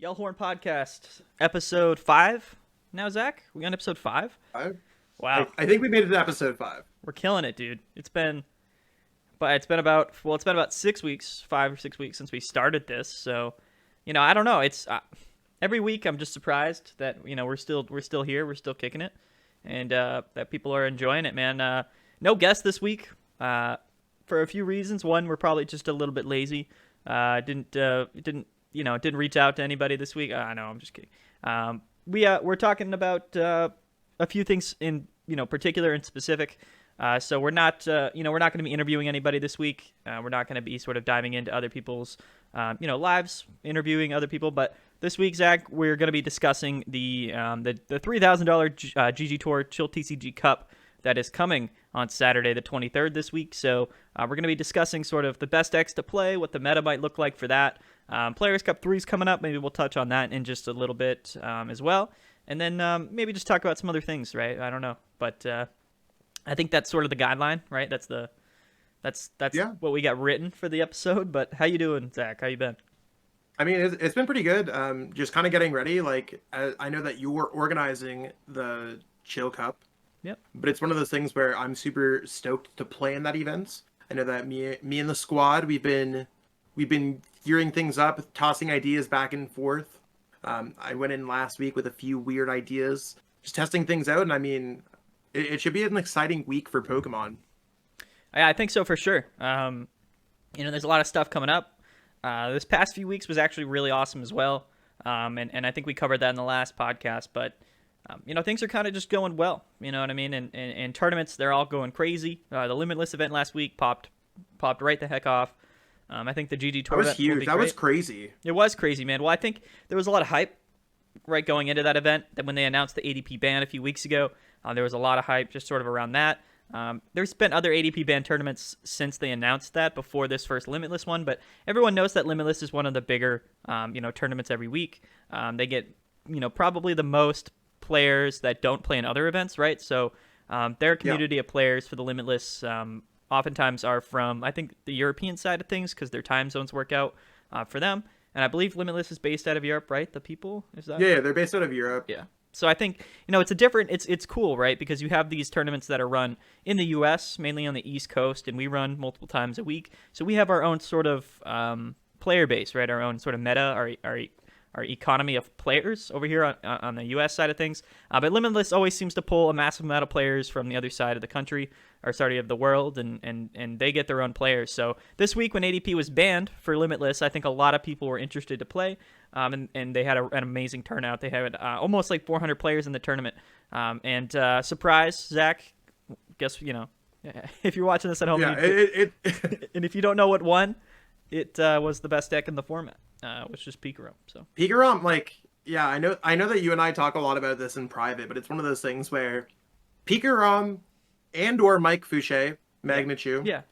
Yellhorn Podcast, episode 5. Now, Zach, we on episode 5? Five? Wow, I think we made it to episode 5. we're killing it, dude. It's been about 6 weeks, 5 or 6 weeks since we started this. So, I don't know. It's every week I'm just surprised that we're still here, we're still kicking it, and that people are enjoying it, man. No guest this week, for a few reasons. One, we're probably just a little bit lazy. Didn't reach out to anybody this week. I know, I'm just kidding. We're talking about a few things in particular and specific. So we're not going to be interviewing anybody this week. We're not going to be sort of diving into other people's lives, interviewing other people. But this week, Zach, we're going to be discussing the $3,000 GGTour ChillTCG Cup that is coming on Saturday the 23rd this week. So we're going to be discussing sort of the best decks to play, what the meta might look like for that. Players Cup 3 is coming up. Maybe we'll touch on that in just a little bit as well. And then maybe just talk about some other things, right? I don't know. But I think that's sort of the guideline, right? That's Yeah. what we got written for the episode. But how you doing, Zach? How you been? I mean, it's been pretty good. Just kind of getting ready. I know that you were organizing the Chill Cup. Yep. But it's one of those things where I'm super stoked to play in that event. I know that me and the squad, we've been gearing things up, tossing ideas back and forth. I went in last week with a few weird ideas, just testing things out. And I mean, it should be an exciting week for Pokemon. I think so for sure. There's a lot of stuff coming up. This past few weeks was actually really awesome as well. And I think we covered that in the last podcast, but things are kind of just going well. You know what I mean? And tournaments, they're all going crazy. The Limitless event last week popped right the heck off. I think the GG Tour That was huge. That was crazy. It was crazy, man. Well, I think there was a lot of hype right going into that event. That when they announced the ADP ban a few weeks ago, there was a lot of hype just sort of around that. There's been other ADP ban tournaments since they announced that before this first Limitless one, but everyone knows that Limitless is one of the bigger, tournaments every week. They get, probably the most players that don't play in other events, right? So their community of players for the Limitless oftentimes are from, I think, the European side of things because their time zones work out for them. And I believe Limitless is based out of Europe, right? The people? Is that? Yeah, they're based out of Europe. Yeah. So I think, it's cool, right? Because you have these tournaments that are run in the U.S., mainly on the East Coast, and we run multiple times a week. So we have our own sort of player base, right? Our own sort of meta, our economy of players over here on the U.S. side of things. But Limitless always seems to pull a massive amount of players from the other side of the country, of the world, and they get their own players. So this week when ADP was banned for Limitless, I think a lot of people were interested to play, and they had an amazing turnout. They had almost like 400 players in the tournament. Surprise, Zach, guess, if you're watching this at home, Yeah, and if you don't know what won, it was the best deck in the format. Which is Pikarom. So Pikarom, I know that you and I talk a lot about this in private, but it's one of those things where Pikarom and/or Mike Fouché, Magnechu,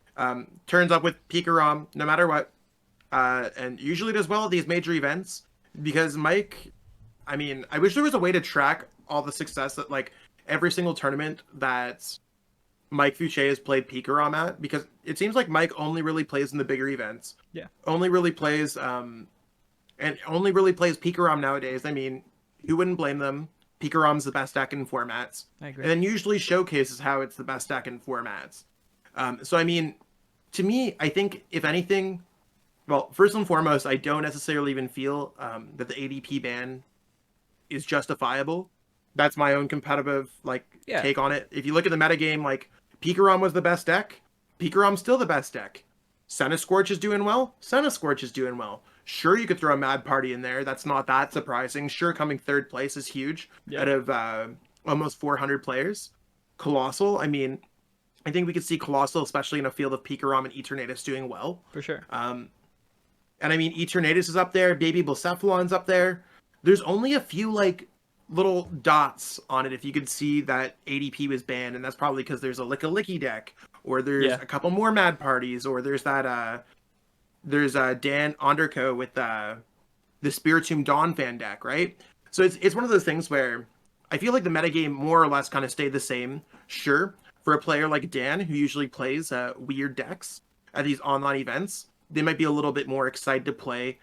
turns up with Pikarom no matter what, and usually does well at these major events because Mike. I mean, I wish there was a way to track all the success that every single tournament that Mike Fouché has played Pikarom at, because it seems like Mike only really plays in the bigger events. Yeah. Only really plays Pikarom nowadays. I mean, who wouldn't blame them? Pikarom's the best deck in formats. I agree. And then usually showcases how it's the best deck in formats. So, I mean, to me, I think, if anything, well, first and foremost, I don't necessarily even feel that the ADP ban is justifiable. That's my own competitive, take on it. If you look at the metagame, Pikarom was the best deck. Pikarom's still the best deck. Scorch is doing well. Scorch is doing well. Sure, you could throw a Mad Party in there. That's not that surprising. Sure, coming third place is huge out of almost 400 players. Colossal, I mean, I think we could see Colossal, especially in a field of Pikarom and Eternatus, doing well. For sure. And I mean, Eternatus is up there. Baby Blacephalon's up there. There's only a few, little dots on it if you could see that ADP was banned, and that's probably because there's a Licky deck, or there's a couple more Mad Parties, or there's that Dan Onderco with the Spiritomb Dawn fan deck, right? So it's one of those things where I feel like the metagame more or less kind of stayed the same. Sure, for a player like Dan, who usually plays weird decks at these online events, they might be a little bit more excited to play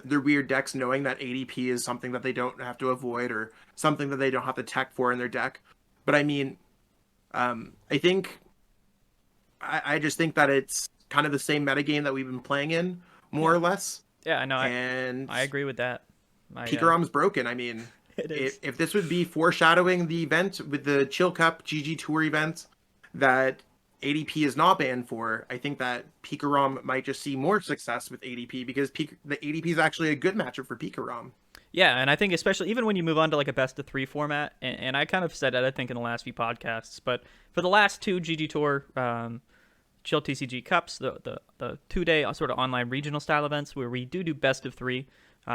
their weird decks, knowing that ADP is something that they don't have to avoid or something that they don't have to tech for in their deck. But I mean, I think I just think that it's kind of the same metagame that we've been playing in, more or less. Yeah, I know. And I agree with that. Picarom's broken. I mean, It is. if this would be foreshadowing the event with the Chill Cup GG Tour event that ADP is not banned for, I think that Picarom might just see more success with ADP because the ADP is actually a good matchup for Picarom. Yeah, and I think especially even when you move on to like a best of 3 format, and I kind of said that I think in the last few podcasts, but for the last 2 GG Tour Chill TCG Cups, the 2-day sort of online regional style events where we do best of 3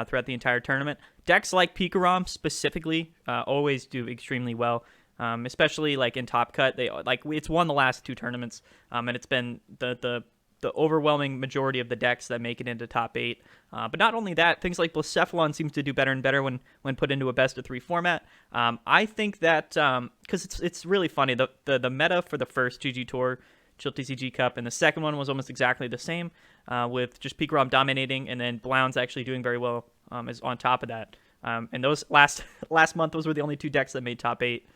throughout the entire tournament, decks like Picarom specifically always do extremely well. Especially like in Top Cut, it's won the last 2 tournaments, and it's been the overwhelming majority of the decks that make it into top 8. But not only that, things like Blacephalon seems to do better and better when put into a best of 3 format. I think that because it's really funny, the meta for the first GG Tour Chill TCG Cup and the second one was almost exactly the same, with just Picarom dominating and then Blounds actually doing very well as on top of that. And those last month, those were the only 2 decks that made top 8.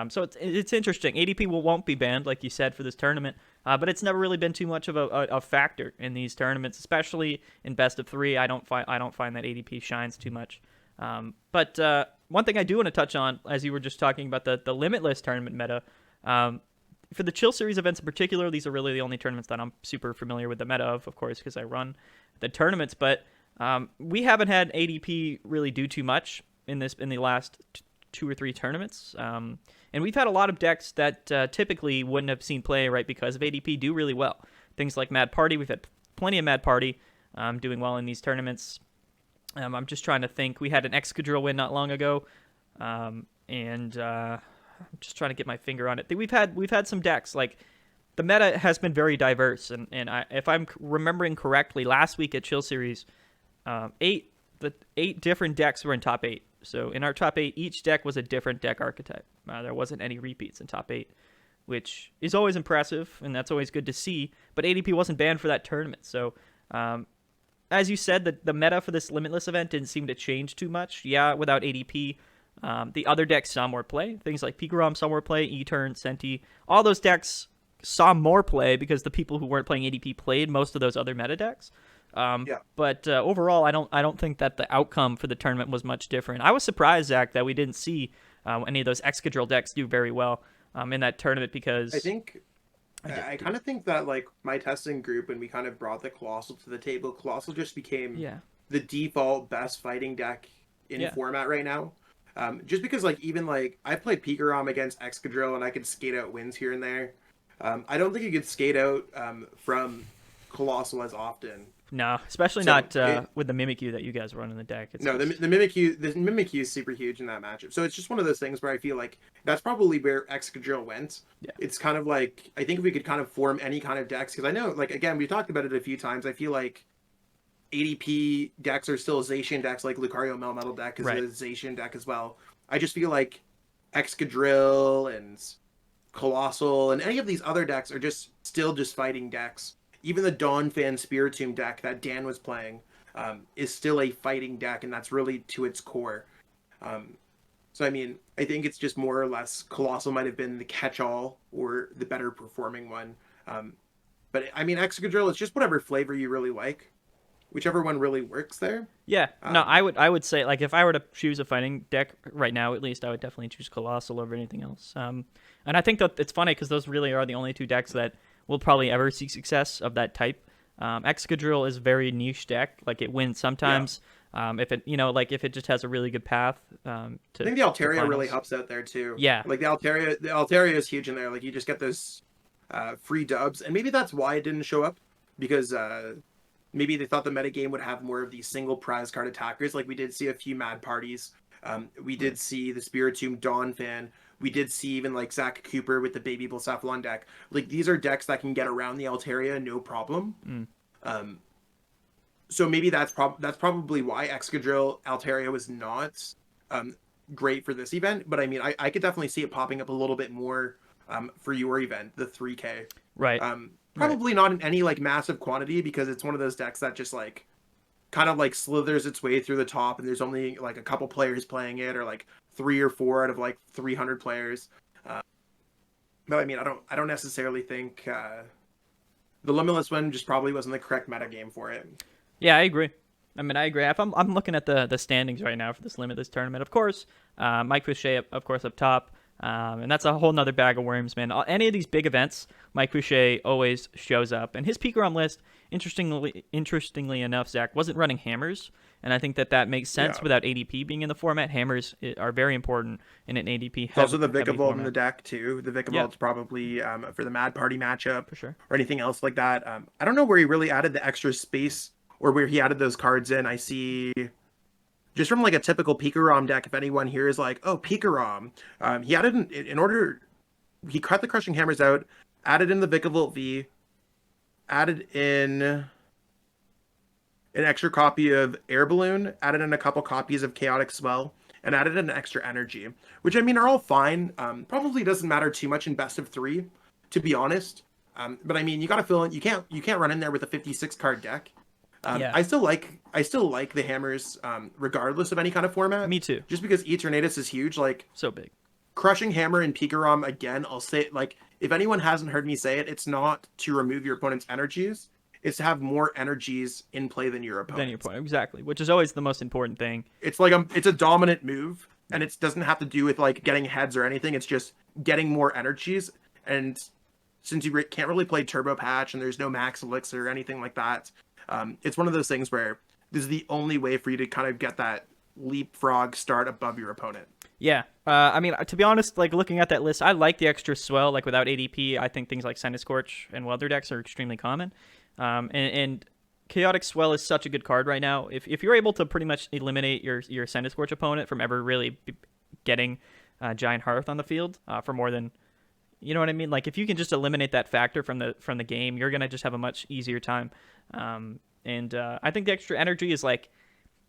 So it's interesting. ADP won't be banned, like you said, for this tournament, but it's never really been too much of a factor in these tournaments, especially in best of 3. I don't find that ADP shines too much. But one thing I do want to touch on, as you were just talking about the limitless tournament meta, for the Chill Series events in particular, these are really the only tournaments that I'm super familiar with the meta of course, because I run the tournaments. But we haven't had ADP really do too much in the last 2 or 3 tournaments. And we've had a lot of decks that typically wouldn't have seen play, right, because of ADP do really well. Things like Mad Party, we've had plenty of Mad Party doing well in these tournaments. I'm just trying to think. We had an Excadrill win not long ago, and I'm just trying to get my finger on it. We've had some decks. Like, the meta has been very diverse, and if I'm remembering correctly, last week at Chill Series, 8 different decks were in top 8. So in our top 8, each deck was a different deck archetype. There wasn't any repeats in top 8, which is always impressive, and that's always good to see. But ADP wasn't banned for that tournament. So as you said, the meta for this Limitless event didn't seem to change too much. Yeah, without ADP, the other decks saw more play. Things like Picarom saw more play, E-Turn, Senti. All those decks saw more play because the people who weren't playing ADP played most of those other meta decks. But overall, I don't think that the outcome for the tournament was much different. I was surprised, Zach, that we didn't see any of those Excadrill decks do very well in that tournament because I kind of think that like my testing group, when we kind of brought the Colossal to the table, Colossal just became the default best fighting deck in format right now. Just because like even like I played Picarom against Excadrill and I could skate out wins here and there. I don't think you could skate out from Colossal as often. No, especially not with the Mimikyu that you guys run in the deck. The Mimikyu is super huge in that matchup. So it's just one of those things where I feel like that's probably where Excadrill went. Yeah. It's kind of like, I think if we could kind of form any kind of decks, because I know, like, again, we talked about it a few times. I feel like ADP decks are still Zacian decks, like Lucario Melmetal deck is a Zacian deck as well. I just feel like Excadrill and Colossal and any of these other decks are just still just fighting decks. Even the Donphan Spiritomb deck that Dan was playing is still a fighting deck, and that's really to its core. So, I mean, I think it's just more or less Colossal might have been the catch-all or the better performing one. But, I mean, Excadrill, it's just whatever flavor you really like. Whichever one really works there. Yeah, no, I would say, like, if I were to choose a fighting deck right now, at least, I would definitely choose Colossal over anything else. And I think that it's funny because those really are the only 2 decks that will probably ever see success of that type. Excadrill is a very niche deck. Like, it wins sometimes. If it, if it just has a really good path. I think the Altaria really helps out there too. Yeah. Like the Altaria is huge in there. Like you just get those free dubs, and maybe that's why it didn't show up because maybe they thought the metagame would have more of these single prize card attackers. Like we did see a few Mad Parties. We did see the Spiritomb Donphan. We did see even like Zach Cooper with the Baby Blacephalon deck. Like these are decks that can get around the Altaria no problem. So maybe that's probably why Excadrill Altaria was not great for this event. But I mean, I could definitely see it popping up a little bit more for your event, the 3K. Right. Right. Probably not in any like massive quantity because it's one of those decks that just like kind of like slithers its way through the top, and there's only like a couple players playing it, or like 3 or 4 out of like 300 players. Uh, but I mean, I don't necessarily think the limitless one just probably wasn't the correct meta game for it. Yeah, I agree. I mean, I agree. If I'm looking at the standings right now for this limitless tournament, of course, Mike Fouché, of course, up top. And that's a whole nother bag of worms, man. Any of these big events, Mike Fouché always shows up. And his Pikarom list, interestingly enough, Zach, wasn't running hammers. And I think that makes sense Yeah. without ADP being in the format. Hammers are very important in an ADP It's also the heavy Vikavolt in the format. deck too. The Yeah, Vikavolt's probably for the Mad Party matchup for sure. or anything else like that. I don't know where he really added the extra space or where he added those cards in. I see just from like a typical Pikarom deck. If anyone here is like, oh, Pikarom, he added in order. He cut the Crushing Hammers out, added in the Vikavolt V, added in an extra copy of Air Balloon, added in a couple copies of Chaotic Swell, and added in extra energy, which I mean are all fine. Probably doesn't matter too much in best of three, to be honest. But I mean, you got to fill in. You can't run in there with a 56 card deck. Yeah, I still like the hammers, regardless of any kind of format. me too. Just because Eternatus is huge, like So big. Crushing Hammer and Pikarom again. I'll say it, like if anyone hasn't heard me say it, it's not to remove your opponent's energies. It's to have more energies in play than your Then your opponent. point exactly, which is always the most important thing. It's a dominant move, and it doesn't have to do with like getting heads or anything. It's just getting more energies. And since you can't really play Turbo Patch and there's no Max Elixir or anything like that, it's one of those things where this is the only way for you to kind of get that leapfrog start above your opponent. Yeah, I mean, to be honest, like looking at that list, I like the extra swell. Like without ADP, I think things like Scorch and Welder decks are extremely common. And Chaotic Swell is such a good card right now. If you're able to pretty much eliminate your Scorch opponent from ever really getting Giant Hearth on the field for more than, you know what I mean? Like if you can just eliminate that factor from the game, you're gonna just have a much easier time. And I think the extra energy is like,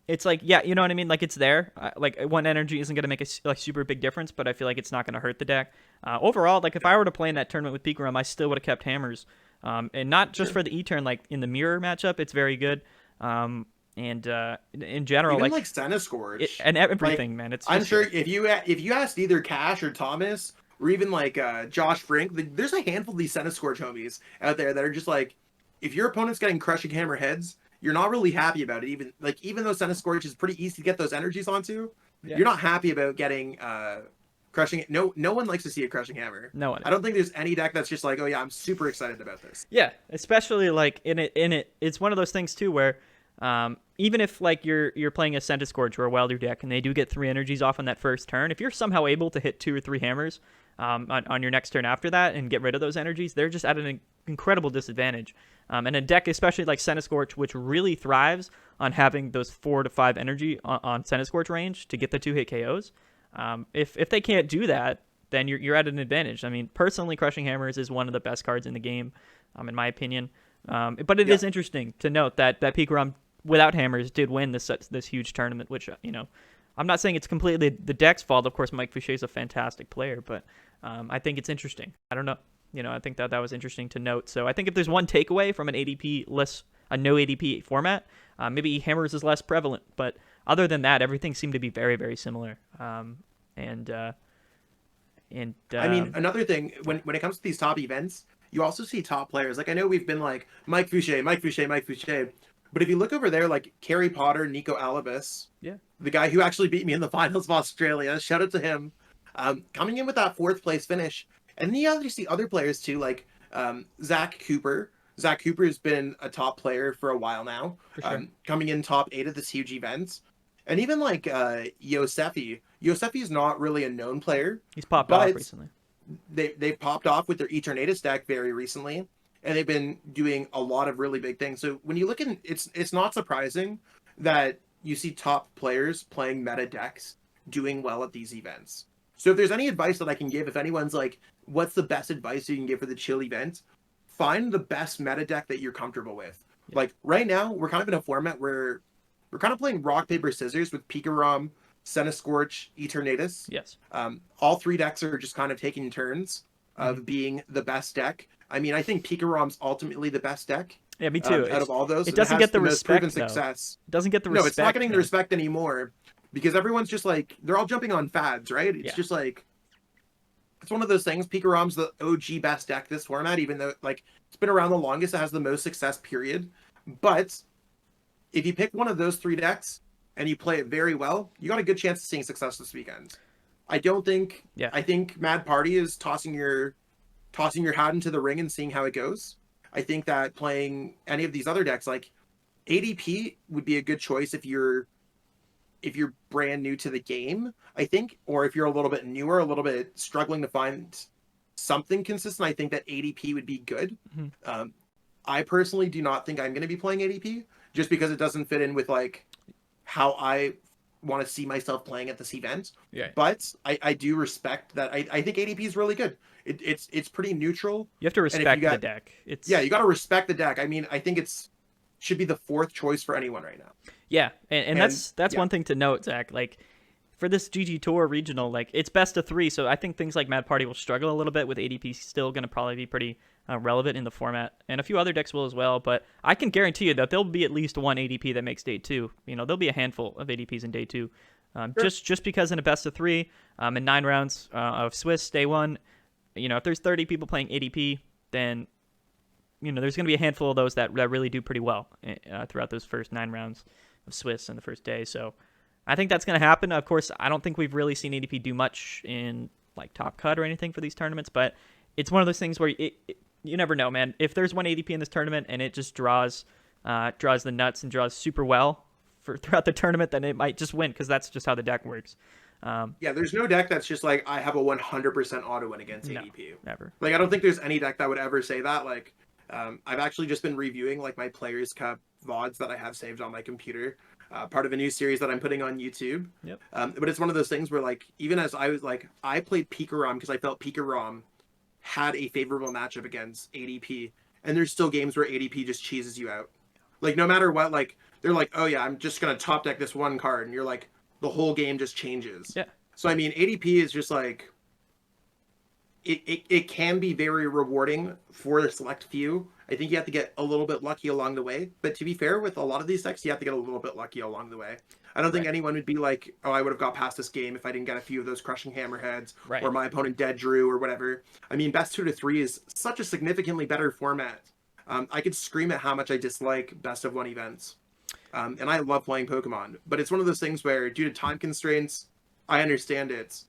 it's like, yeah, you know what I mean? Like it's there. Like one energy isn't going to make a like super big difference, but I feel like it's not going to hurt the deck. Overall, like if I were to play in that tournament with Pikarom, I still would have kept hammers. And not just Sure. for the E-turn, like in the mirror matchup, it's very good. And in general, Even like like Scorch, and like everything, man. It's I'm just sure good. if you asked either Cash or Thomas or even like Josh Frink, there's a handful of these Scorch homies out there that are just like, if your opponent's getting Crushing Hammer heads, you're not really happy about it. Even though Scorch is pretty easy to get those energies onto, Yeah. you're not happy about getting Crushing. No one likes to see a Crushing Hammer. No one I is. don't think there's any deck that's just like, oh yeah, I'm super excited about this. Yeah, especially like it's one of those things too where even if like you're playing a Scorch or a Welder deck and they do get 3 energies off on that first turn, if you're somehow able to hit 2 or 3 hammers on your next turn after that and get rid of those energies, they're just at an incredible disadvantage. And a deck, especially like Scorch, which really thrives on having those 4 to 5 energy on Scorch range to get the 2-hit KOs. If they can't do that, then you're at an advantage. I mean, personally, Crushing Hammers is one of the best cards in the game, in my opinion. But it Yeah. is interesting to note that Pikarom without hammers did win this huge tournament, which I'm not saying it's completely the deck's fault. Of course, Mike Fouché is a fantastic player, but I think it's interesting. I don't know. I think that was interesting to note. So I think if there's one takeaway from a no ADP format, maybe hammers is less prevalent. But other than that, everything seemed to be very, very similar. And I mean, another thing when it comes to these top events, you also see top players. Like I know we've been like Mike Fouché, Mike Fouché, Mike Fouché, but if you look over there, like Kerry Potter, Nico Alibis, yeah, the guy who actually beat me in the finals of Australia, shout out to him, coming in with that fourth place finish. And then you obviously see other players too, like Zach Cooper. Zach Cooper has been a top player for a while now, for sure. coming in top 8 of this huge event. And even like Yosefi. Yosefi is not really a known player, He's popped off but recently. they've popped off with their Eternatus deck very recently, and they've been doing a lot of really big things. So when you look at it's not surprising that you see top players playing meta decks doing well at these events. So if there's any advice that I can give, if anyone's like, what's the best advice you can give for the chill event? Find the best meta deck that you're comfortable with. Yeah. Like right now, we're kind of in a format where we're kind of playing rock paper scissors with Pikarom, Scorch, Eternatus. Yes. All 3 decks are just kind of taking turns of being the best deck. I mean, I think Picarom's ultimately the best deck Yeah, me too. out of all those. It doesn't has get the most proven respect, though. success. It doesn't get the No, respect. it's not getting the man. respect anymore because everyone's just like, they're all jumping on fads, right? It's Yeah. just like, it's one of those things. Picarom's the OG best deck this format, even though like it's been around the longest. It has the most success, period. But if you pick one of those three decks and you play it very well, you got a good chance of seeing success this weekend. I don't think. Yeah. I think Mad Party is tossing your hat into the ring and seeing how it goes. I think that playing any of these other decks, like ADP, would be a good choice if you're brand new to the game, I think, or if you're a little bit newer, a little bit struggling to find something consistent. I think that ADP would be good. Mm-hmm. I personally do not think I'm going to be playing ADP just because it doesn't fit in with like how I want to see myself playing at this event. Yeah. But I do respect that. I think ADP is really good. It's pretty neutral. You have to respect the deck. Yeah, you got to respect the deck. I mean, I think should be the fourth choice for anyone right now. Yeah, and that's one thing to note, Zach. Like for this GG Tour regional, like it's best of 3, so I think things like Mad Party will struggle a little bit with ADP still going to probably be pretty relevant in the format, and a few other decks will as well. But I can guarantee you that there'll be at least one ADP that makes day 2. You know, there'll be a handful of ADPs in day 2, sure. just because in a best of 3, in 9 rounds of Swiss day 1, you know, if there's 30 people playing ADP, then you know there's going to be a handful of those that really do pretty well throughout those first 9 rounds of Swiss on the first day. So I think that's going to happen. Of course, I don't think we've really seen ADP do much in like Top Cut or anything for these tournaments, but it's one of those things where you never know, man. If there's one ADP in this tournament and it just draws the nuts and draws super well throughout the tournament, then it might just win because that's just how the deck works. Yeah, there's no deck that's just like, I have a 100% auto win against ADP. Never. Like, I don't think there's any deck that would ever say that. Like, I've actually just been reviewing like my Players Cup VODs that I have saved on my computer, part of a new series that I'm putting on YouTube. Yep. But it's one of those things where like, even as I was like, I played Picarom because I felt Picarom had a favorable matchup against ADP, and there's still games where ADP just cheeses you out. Like, no matter what, like, they're like, oh yeah, I'm just going to top deck this one card, and you're like, the whole game just changes. Yeah. So, I mean, ADP is just like, it can be very rewarding for a select few. I think you have to get a little bit lucky along the way. But to be fair, with a lot of these decks, you have to get a little bit lucky along the way. I don't think anyone would be like, oh, I would have got past this game if I didn't get a few of those crushing hammerheads, or my opponent dead drew or whatever. I mean, best 2 to 3 is such a significantly better format. I could scream at how much I dislike best of 1 events. And I love playing Pokemon. But it's one of those things where, due to time constraints, I understand it.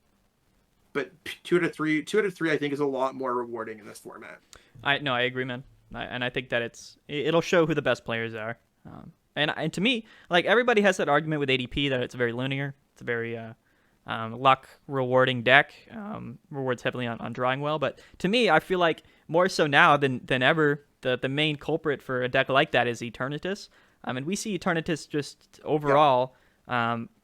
But 2 out of 3, I think, is a lot more rewarding in this format. I agree, man. And I think that it'll show who the best players are. And to me, like, everybody has that argument with ADP that it's very linear. It's a very luck rewarding deck. Rewards heavily on drawing well. But to me, I feel like more so now than ever, the main culprit for a deck like that is Eternatus. And we see Eternatus just overall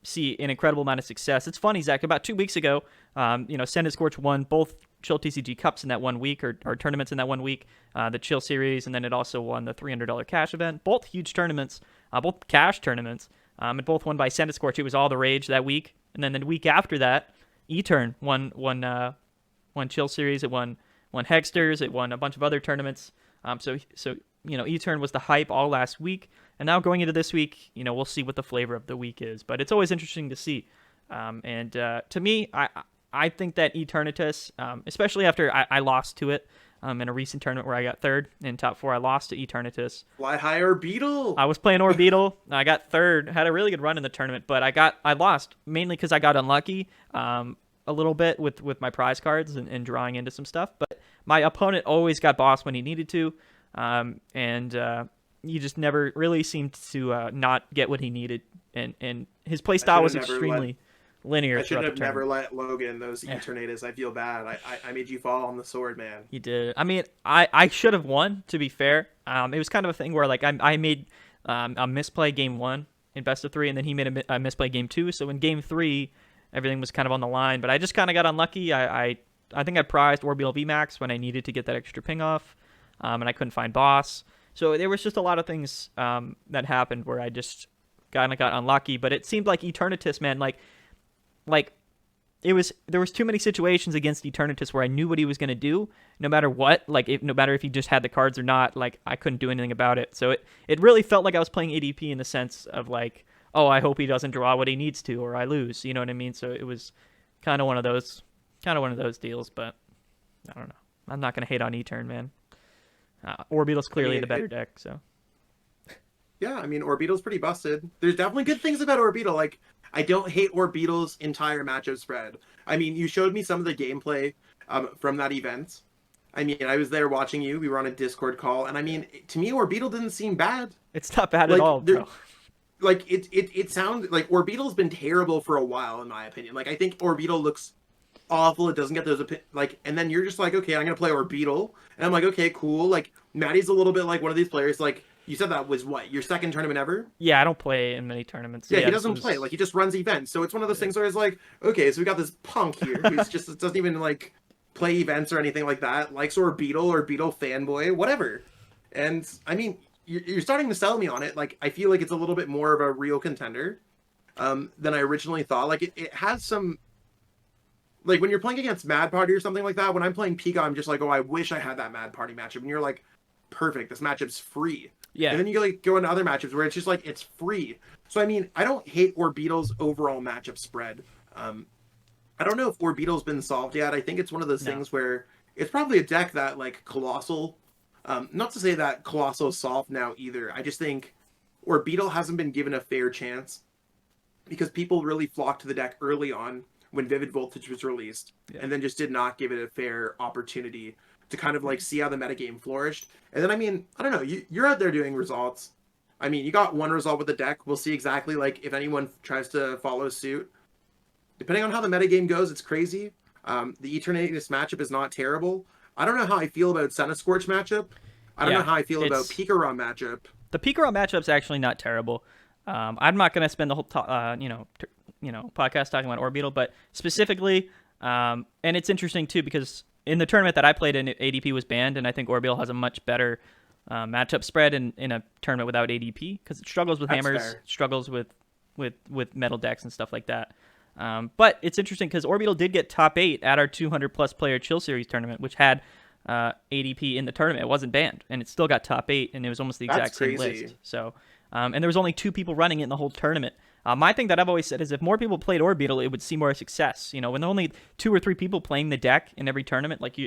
see an incredible amount of success. It's funny, Zach. About 2 weeks ago, Send Scorch won both ChillTCG Cups in that 1 week, or tournaments in that 1 week, the Chill Series, and then it also won the $300 cash event. Both huge tournaments, both cash tournaments, and both won by Send Scorch. It was all the rage that week. And then the week after that, Etern won Chill Series. It won Hexters. It won a bunch of other tournaments. So Etern was the hype all last week. And now going into this week, we'll see what the flavor of the week is. But it's always interesting to see. And to me, I think that Eternatus, especially after I lost to it in a recent tournament where I got 3rd in top 4, I lost to Eternatus. Fly high Orbeetle. I was playing Orbeetle. I got 3rd. Had a really good run in the tournament, but I lost mainly because I got unlucky a little bit with my prize cards and drawing into some stuff. But my opponent always got boss when he needed to, and he just never really seemed to not get what he needed. And his play style was extremely linear. I should have never let Logan those Eternatus. I feel bad. I made you fall on the sword, man. You did. I mean, I should have won, to be fair. It was kind of a thing where like I made a misplay game 1 in best of 3, and then he made a misplay game 2. So in game 3, everything was kind of on the line. But I just kind of got unlucky. I think I prized Orbeetle VMAX when I needed to get that extra ping off, and I couldn't find boss. So there was just a lot of things that happened where I just kind of got unlucky. But it seemed like Eternatus, man, like there was too many situations against Eternatus where I knew what he was going to do no matter what, like no matter if he just had the cards or not, like I couldn't do anything about it. So it really felt like I was playing ADP in the sense of like, oh, I hope he doesn't draw what he needs to or I lose, you know what I mean? So it was kind of one of those deals, but I don't know. I'm not going to hate on E-Turn, man. Orbital's clearly the better deck, so. Yeah, I mean, Orbital's pretty busted. There's definitely good things about Orbital. Like, I don't hate Orbital's entire matchup spread. I mean, you showed me some of the gameplay from that event. I mean, I was there watching you. We were on a Discord call, and I mean, to me, Orbital didn't seem bad. It's not bad at all, bro. Like, it sounds like Orbital's been terrible for a while, in my opinion. Like, I think Orbital looks awful. It doesn't get those like, and then you're just like, okay, I'm gonna play Orbital, and I'm like, okay, cool. Like, Maddy's a little bit like one of these players. Like, you said that was what, your second tournament ever? Yeah, I don't play in many tournaments. Yeah, he doesn't play. Like, he just runs events. So it's one of those things where it's like, okay, so we got this punk here who's just doesn't even like play events or anything like that. Likes Orbital fanboy, whatever. And I mean, you're starting to sell me on it. Like, I feel like it's a little bit more of a real contender than I originally thought. Like, it has some. Like, when you're playing against Mad Party or something like that, when I'm playing Pika, I'm just like, oh, I wish I had that Mad Party matchup. And you're like, perfect, this matchup's free. Yeah. And then you like go into other matchups where it's just like, it's free. So, I mean, I don't hate Orbital's overall matchup spread. I don't know if Orbital's been solved yet. I think it's one of those things where it's probably a deck that, like, Colossal... not to say that Colossal is solved now either. I just think Orbital hasn't been given a fair chance because people really flocked to the deck early on when Vivid Voltage was released, and then just did not give it a fair opportunity to kind of like see how the metagame flourished. And then, I mean, I don't know, you're out there doing results. I mean, you got one result with the deck. We'll see exactly like if anyone tries to follow suit. Depending on how the metagame goes, it's crazy. The Eternatus matchup is not terrible. I don't know how I feel about Scorch matchup. I don't know how I feel about Pikarom matchup. The Pikarom matchup's actually not terrible. I'm not going to spend the whole podcast talking about Orbital, but specifically, and it's interesting too because in the tournament that I played in, ADP was banned, and I think Orbital has a much better matchup spread in a tournament without ADP because it struggles with hammers, struggles with metal decks and stuff like that. But it's interesting because Orbital did get top 8 at our 200-plus player Chill Series tournament, which had ADP in the tournament. It wasn't banned, and it still got top 8, and it was almost the exact same list. So, and there was only 2 people running it in the whole tournament. My thing that I've always said is if more people played Orbital, it would see more success. You know, when there are only 2 or 3 people playing the deck in every tournament, like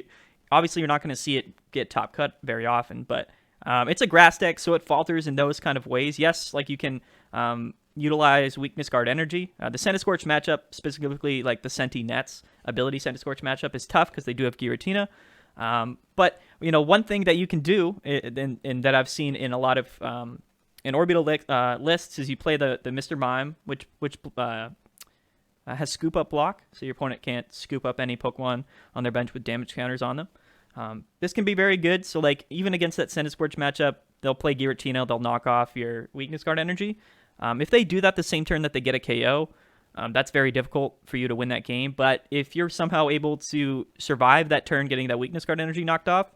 obviously you're not going to see it get top cut very often, but it's a grass deck, so it falters in those kind of ways. Yes, like you can utilize Weakness Guard Energy. The Scorch matchup, specifically like the Senti Nets ability Scorch matchup, is tough because they do have Giratina. But, you know, one thing that you can do, and that I've seen in a lot of in Orbital lists, is you play the Mr. Mime, which has Scoop Up block, so your opponent can't scoop up any Pokemon on their bench with damage counters on them. This can be very good, so like even against that Scorch matchup, they'll play Giratina, they'll knock off your Weakness Guard Energy. If they do that the same turn that they get a KO, that's very difficult for you to win that game. But if you're somehow able to survive that turn getting that Weakness Guard Energy knocked off,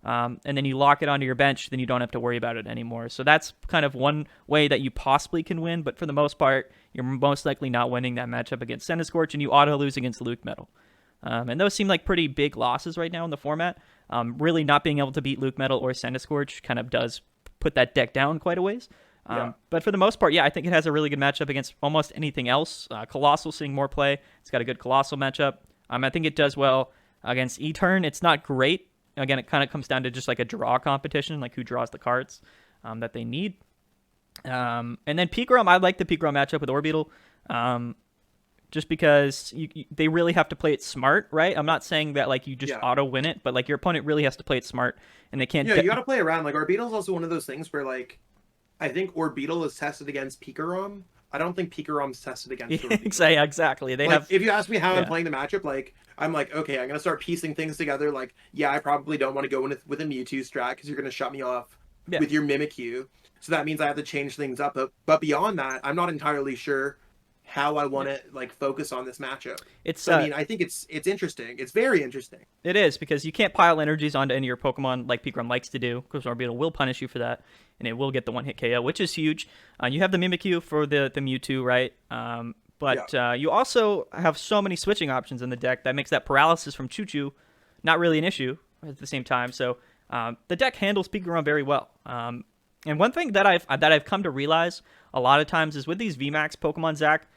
and then you lock it onto your bench, then you don't have to worry about it anymore. So that's kind of one way that you possibly can win, but for the most part, you're most likely not winning that matchup against Scorch, and you auto-lose against Luke Metal. And those seem like pretty big losses right now in the format. Really not being able to beat Luke Metal or Scorch kind of does put that deck down quite a ways. But for the most part, I think it has a really good matchup against almost anything else. Colossal seeing more play. It's got a good Colossal matchup. I think it does well against E-Turn. It's not great. Again, it kind of comes down to just like a draw competition, like who draws the cards that they need. And then Pikarom, I like the Pikarom matchup with Orbital. Just because they really have to play it smart, right? I'm not saying that like you just auto win it, but like your opponent really has to play it smart, and they can't. Yeah, you got to play around. Like Orbital's also one of those things where like I think Orbital is tested against Pikarom. I don't think Pikarom's tested against Orbital. Exactly. They like, have. If you ask me how I'm playing the matchup, like I'm like, okay, I'm gonna start piecing things together. Like, yeah, I probably don't want to go in with a Mewtwo strat because you're gonna shut me off with your Mimikyu. So that means I have to change things up. But beyond that, I'm not entirely sure how I want to like focus on this matchup. I mean, I think it's interesting. It's very interesting. It is because you can't pile energies onto any of your Pokemon like Pikarom likes to do, because Orbital will punish you for that, and it will get the one-hit KO, which is huge. You have the Mimikyu for the Mewtwo, right? But you also have so many switching options in the deck that makes that paralysis from Choo Choo not really an issue at the same time. So the deck handles Pikarom very well. And one thing that I've come to realize a lot of times is with these VMAX Pokemon, Zach,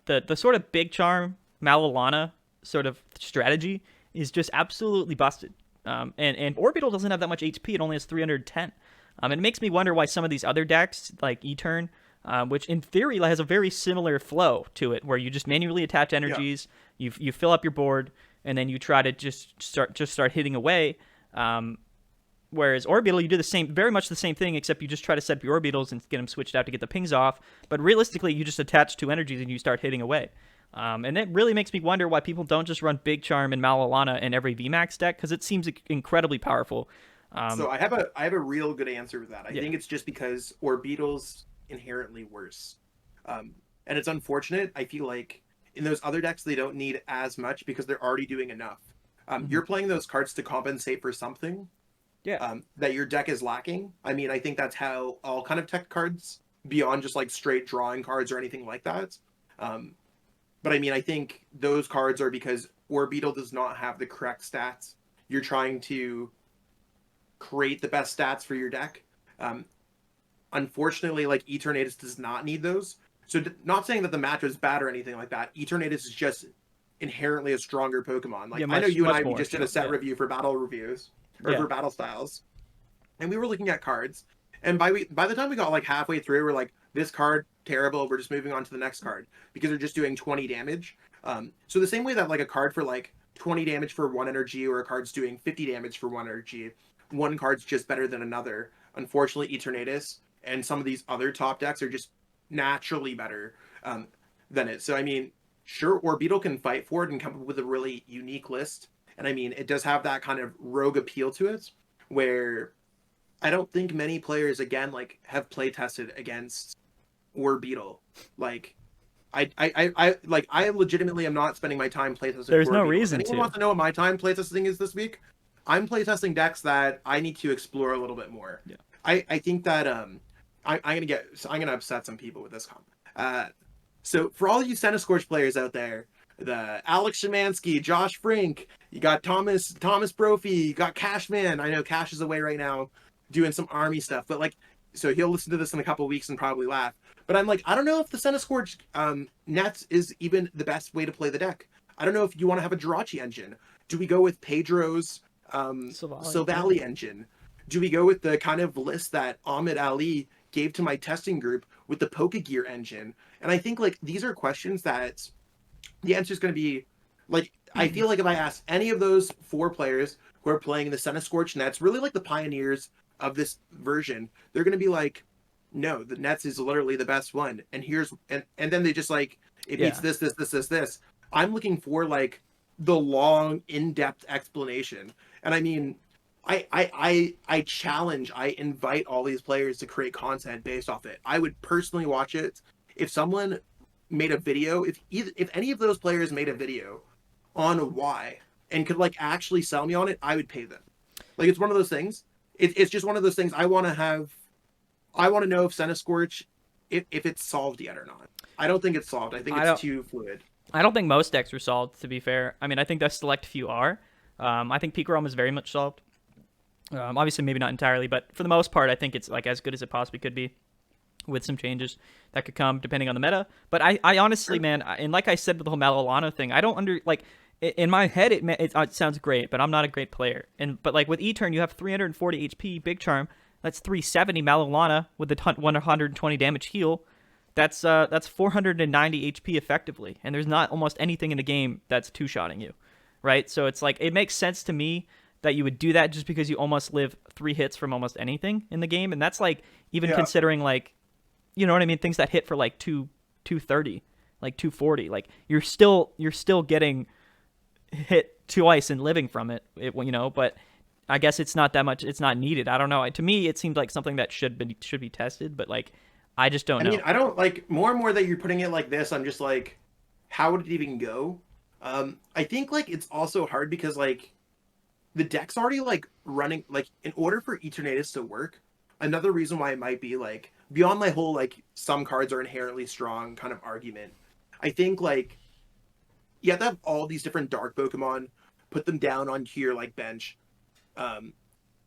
the sort of Big Charm Malolana sort of strategy is just absolutely busted. And Orbital doesn't have that much HP; it only has 310. It makes me wonder why some of these other decks, like E-Turn, which in theory has a very similar flow to it, where you just manually attach energies, you fill up your board, and then you try to just start hitting away. Whereas Orbital, you do very much the same thing, except you just try to set up your Orbitals and get them switched out to get the pings off. But realistically, you just attach 2 energies and you start hitting away. And it really makes me wonder why people don't just run Big Charm and Malolana in every VMAX deck, because it seems incredibly powerful. So I have a real good answer to that. I think it's just because Orbital's inherently worse. And it's unfortunate. I feel like in those other decks, they don't need as much because they're already doing enough. You're playing those cards to compensate for something that your deck is lacking. I mean, I think that's how all kind of tech cards, beyond just like straight drawing cards or anything like that. But I mean, I think those cards are because Orbital does not have the correct stats. You're trying to create the best stats for your deck. Unfortunately, like Eternatus does not need those. So not saying that the match was bad or anything like that. Eternatus is just inherently a stronger Pokemon. Like I know you and I just did a set review for battle reviews or for battle styles, and we were looking at cards. And by the time we got like halfway through, we're like, this card terrible. We're just moving on to the next card because they're just doing 20 damage. So the same way that like a card for like 20 damage for 1 energy, or a card's doing 50 damage for 1 energy, one card's just better than another. Unfortunately, Eternatus and some of these other top decks are just naturally better than it. So I mean, sure, Orbital can fight for it and come up with a really unique list. And I mean, it does have that kind of rogue appeal to it, where I don't think many players, again, like have play tested against Orbital. Like, I legitimately am not spending my time playtesting. There's no Orbital. reason if anyone wants to know what my time playtesting is this week, I'm playtesting decks that I need to explore a little bit more. Yeah. I think that I'm gonna upset some people with this comment. So for all you Centiskorch players out there, the Alex Szymanski, Josh Frink, you got Thomas Brophy, you got Cashman. I know Cash is away right now doing some army stuff, but like, so he'll listen to this in a couple of weeks and probably laugh. But I'm like, I don't know if the Centiskorch Nets is even the best way to play the deck. I don't know if you want to have a Jirachi engine. Do we go with Pedro's Silvally engine? Do we go with the kind of list that Ahmed Ali gave to my testing group with the Pokegear engine? And I think like these are questions that the answer is going to be like, I feel like if I ask any of those 4 players who are playing the Centiskorch Nets, really like the pioneers of this version, they're going to be like, no, the Nets is literally the best one. And here's, and then they just like, it beats this. I'm looking for like the long, in-depth explanation. And I mean, I challenge, I invite all these players to create content based off it. I would personally watch it. If someone made a video, if any of those players made a video on why and could like actually sell me on it, I would pay them. Like, it's one of those things. It's just one of those things. I want to know if Centiskorch, if it's solved yet or not. I don't think it's solved. I think it's too fluid. I don't think most decks are solved, to be fair. I mean, I think the select few are. I think Pikarom is very much solved. Obviously, maybe not entirely, but for the most part, I think it's like as good as it possibly could be, with some changes that could come depending on the meta. But I honestly, man, and like I said with the whole Malolana thing, I don't in my head it sounds great, but I'm not a great player. But like with E-Turn, you have 340 HP, Big Charm. That's 370 Malolana with the 120 damage heal. That's 490 HP effectively, and there's not almost anything in the game that's two-shotting you, right? So it's like, it makes sense to me that you would do that just because you almost live 3 hits from almost anything in the game, and that's like even considering like, you know what I mean, things that hit for like 230, like 240, like you're still getting hit twice and living from it, you know. But I guess it's not that much. It's not needed. I don't know. To me, it seemed like something that should be tested, but like, I just don't know. I mean, I don't like, more and more that you're putting it like this, I'm just like, how would it even go? I think like it's also hard because like the deck's already like running, like in order for Eternatus to work, another reason why it might be like beyond my whole like some cards are inherently strong kind of argument. I think like you have to have all these different dark Pokemon, put them down onto your like bench, um,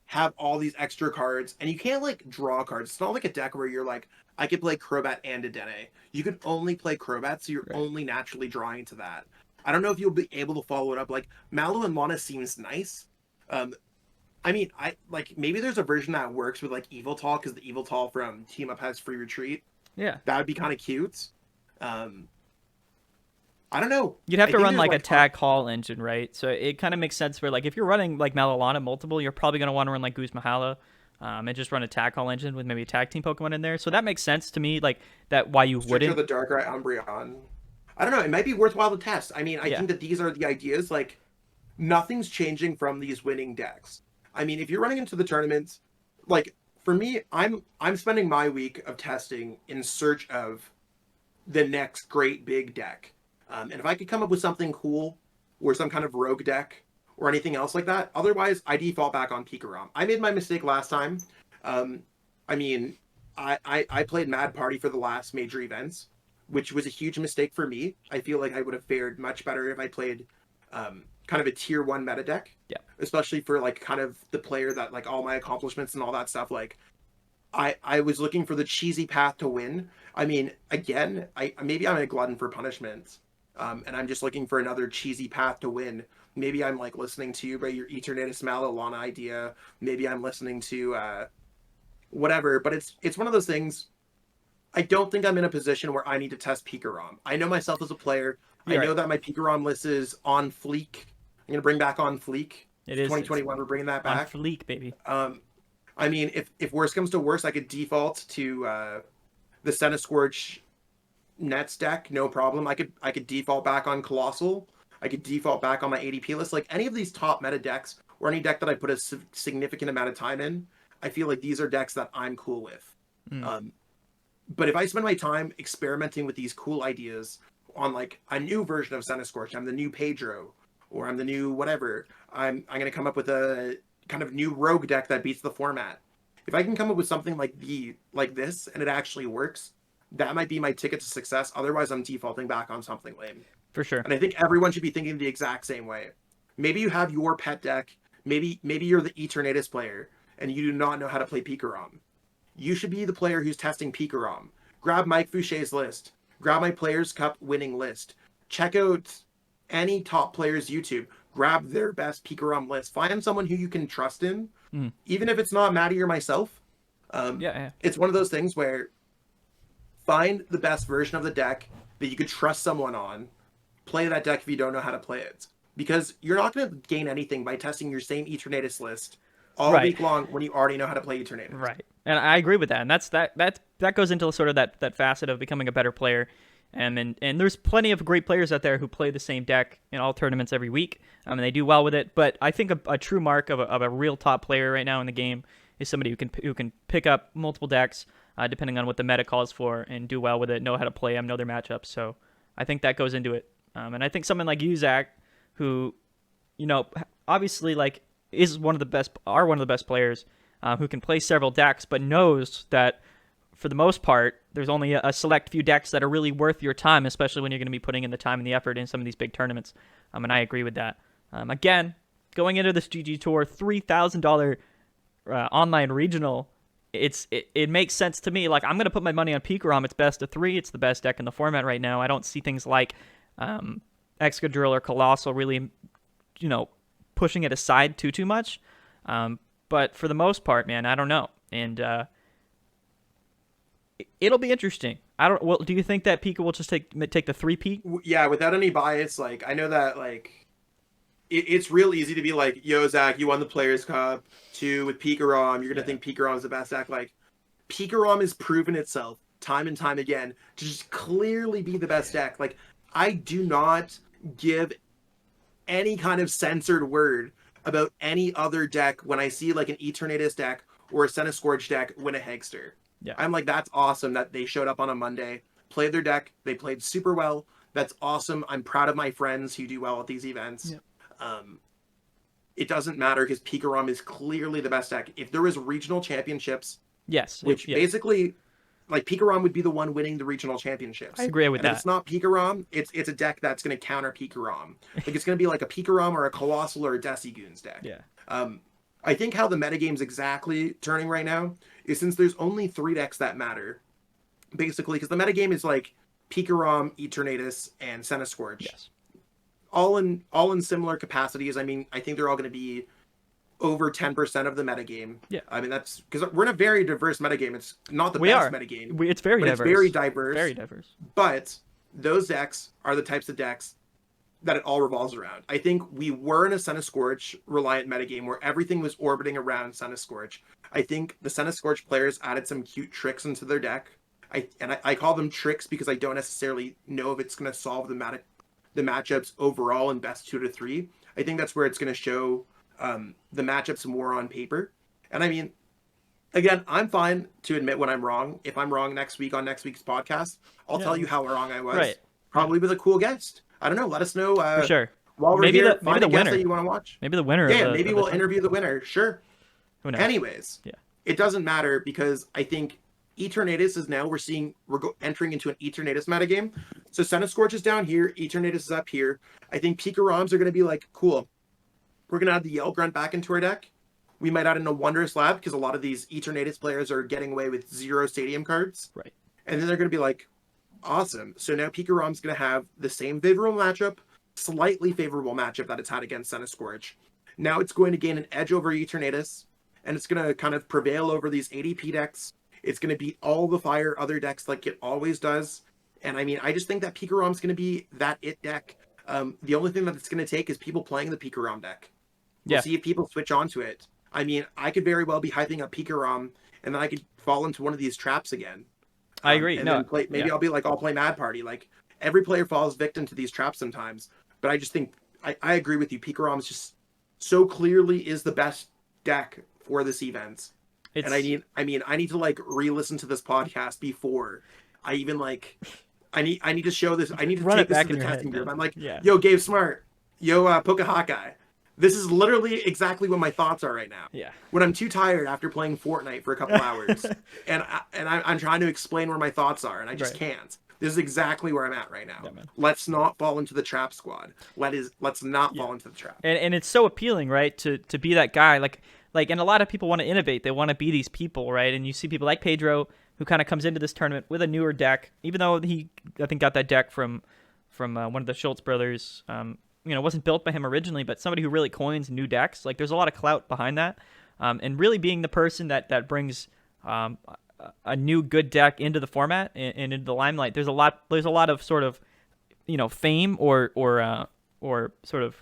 have all these extra cards, and you can't like draw cards. It's not like a deck where you're like, I could play Crobat and a Dene. You can only play Crobat, so you're Right. only naturally drawing to that. I don't know if you'll be able to follow it up. Like Mallow and Lana seems nice. Um, I mean, I like maybe there's a version that works with like Evil Tall because the Evil Tall from Team Up has free retreat. Yeah. That would be kind of cute. Um, I don't know. You'd have I to think run there's like a like tag call engine, right? So it kind of makes sense where like if you're running like Malalana multiple, you're probably gonna want to run like Goose Mahala, and just run a tag call engine with maybe a tag team Pokemon in there. So that makes sense to me, like that why you Search of wouldn't. the Darkrai Umbreon. I don't know. It might be worthwhile to test. I mean, I Yeah. think that these are the ideas. Like, nothing's changing from these winning decks. I mean, if you're running into the tournaments, like for me, I'm spending my week of testing in search of the next great big deck. And if I could come up with something cool or some kind of rogue deck or anything else like that, otherwise I default back on Pikarom. I made my mistake last time. Um, I mean, I played Mad Party for the last major events, which was a huge mistake for me. I feel like I would have fared much better if I played kind of a tier one meta deck, Yeah. especially for like kind of the player that like all my accomplishments and all that stuff. Like I was looking for the cheesy path to win. I mean, again, I maybe I'm a glutton for punishment, and I'm just looking for another cheesy path to win. Maybe I'm like listening to you by your Eternatus Malalana idea. Maybe I'm listening to whatever. But it's one of those things. I don't think I'm in a position where I need to test Pikarom. I know myself as a player. I You're know right. that my Pikarom list is on fleek. I'm gonna bring back on fleek. It It's is. It's 2021. We're bringing that on back. fleek, baby. I mean, if worse comes to worse, I could default to the Centiskorch Nets deck, no problem. I could default back on Colossal. I could default back on my ADP list. Like any of these top meta decks, or any deck that I put a significant amount of time in, I feel like these are decks that I'm cool with. Mm. Um, but if I spend my time experimenting with these cool ideas on like a new version of Centiskorch, I'm the new Pedro, or I'm the new whatever. I'm gonna come up with a kind of new rogue deck that beats the format. If I can come up with something like this and it actually works, that might be my ticket to success. Otherwise, I'm defaulting back on something lame. For sure. And I think everyone should be thinking the exact same way. Maybe you have your pet deck. Maybe you're the Eternatus player and you do not know how to play Pikarom. You should be the player who's testing Pikarom. Grab Mike Fouché's list. Grab my Players Cup winning list. Check out any top players' YouTube. Grab their best Pikarom list. Find someone who you can trust in, Mm. even if it's not Maddie or myself. Yeah. Yeah. It's one of those things where find the best version of the deck that you could trust someone on. Play that deck if you don't know how to play it. Because you're not going to gain anything by testing your same Eternatus list all Right. week long when you already know how to play Eternatus. Right. And I agree with that. And that goes into sort of that facet of becoming a better player. And there's plenty of great players out there who play the same deck in all tournaments every week. And they do well with it. But I think a true mark of a real top player right now in the game is somebody who can pick up multiple decks, depending on what the meta calls for, and do well with it, know how to play them, know their matchups. So I think that goes into it. And I think someone like you, Zach, who, obviously like is one of the best players, who can play several decks, but knows that for the most part, there's only a select few decks that are really worth your time, especially when you're going to be putting in the time and the effort in some of these big tournaments. And I agree with that. Again, going into this GG Tour, $3,000 online regional, it makes sense to me. Like, I'm going to put my money on Pikarom. It's best of 3. It's the best deck in the format right now. I don't see things like Excadrill or Colossal really, pushing it aside too much. But for the most part, man, I don't know. And it'll be interesting. Well, do you think that Pika will just take the 3-peat? Yeah, without any bias, like I know that like it's real easy to be like, yo, Zach, you won the Players Cup. 2 with Pikarom. You're gonna think Pikarom is the best deck. Like Pikarom has proven itself time and time again to just clearly be the best deck. Like I do not give any kind of censored word about any other deck when I see like an Eternatus deck or a Centiskorch deck win a Hagster. Yeah. I'm like, that's awesome that they showed up on a Monday, played their deck, they played super well. That's awesome. I'm proud of my friends who do well at these events. Yeah. It doesn't matter because Pikarom is clearly the best deck. If there was regional championships, Yes. which basically like Pikarom would be the one winning the regional championships. I agree with and that. If it's not Pikarom, it's a deck that's going to counter Pikarom. Like it's going to be like a Pikarom or a Colossal or a Decigoons deck. Yeah. I think how the metagame's exactly turning right now is since there's only 3 decks that matter, basically, because the metagame is like Pikarom, Eternatus, and Centiskorch. Yes. All in similar capacities. I mean, I think they're all going to be over 10% of the metagame. Yeah. I mean, that's because we're in a very diverse metagame. It's not the best metagame. It's very diverse. It's very diverse. Very diverse. But those decks are the types of decks that it all revolves around. I think we were in a Centiskorch reliant metagame where everything was orbiting around Centiskorch. I think the Centiskorch players added some cute tricks into their deck. I call them tricks because I don't necessarily know if it's going to solve the matchups overall in best 2 to 3. I think that's where it's going to show the matchups more on paper. And I mean, again, I'm fine to admit when I'm wrong. If I'm wrong next week on next week's podcast, I'll tell you how wrong I was. Right. Probably with a cool guest. I don't know. Let us know. For sure. While we're maybe here, maybe the guest winner that you want to watch. Maybe the winner. Yeah, maybe we'll interview the winner. Sure. Who knows? Anyways, it doesn't matter because I think Eternatus is now we're entering into an Eternatus metagame. So Centiskorch is down here, Eternatus is up here. I think Pikaroms are going to be like, cool. We're going to add the Yell Grunt back into our deck. We might add in a Wondrous Lab because a lot of these Eternatus players are getting away with 0 stadium cards. Right. And then they're going to be like, awesome. So now Pikarom's going to have the same favorable matchup, slightly favorable matchup that it's had against Centiskorch. Now it's going to gain an edge over Eternatus, and it's going to kind of prevail over these ADP decks. It's going to beat all the fire other decks like it always does. And I mean, I just think that Pikarom's going to be that it deck. The only thing that it's going to take is people playing the Pikarom deck. We'll see if people switch onto it. I mean, I could very well be hyping up Pikarom, and then I could fall into one of these traps again. I agree. And then I'll be like, I'll play Mad Party. Like, every player falls victim to these traps sometimes. But I just think, I agree with you. Pikarom's just so clearly is the best deck for this event. And I need to like re-listen to this podcast before I even like, I need to show this. I need to take this to the testing group. I'm like, yo, Gabe Smart, yo, Poke Hawkeye. This is literally exactly what my thoughts are right now. Yeah. When I'm too tired after playing Fortnite for a couple hours, and I'm trying to explain where my thoughts are, and I just can't. This is exactly where I'm at right now. Yeah, let's not fall into the trap, squad. Let's not fall into the trap. And it's so appealing, right? To be that guy, like, and a lot of people want to innovate. They want to be these people, right? And you see people like Pedro who kind of comes into this tournament with a newer deck, even though he, I think, got that deck from one of the Schultz brothers. It wasn't built by him originally, but somebody who really coins new decks. Like, there's a lot of clout behind that, and really being the person that brings a new good deck into the format and into the limelight. There's a lot of sort of, fame or sort of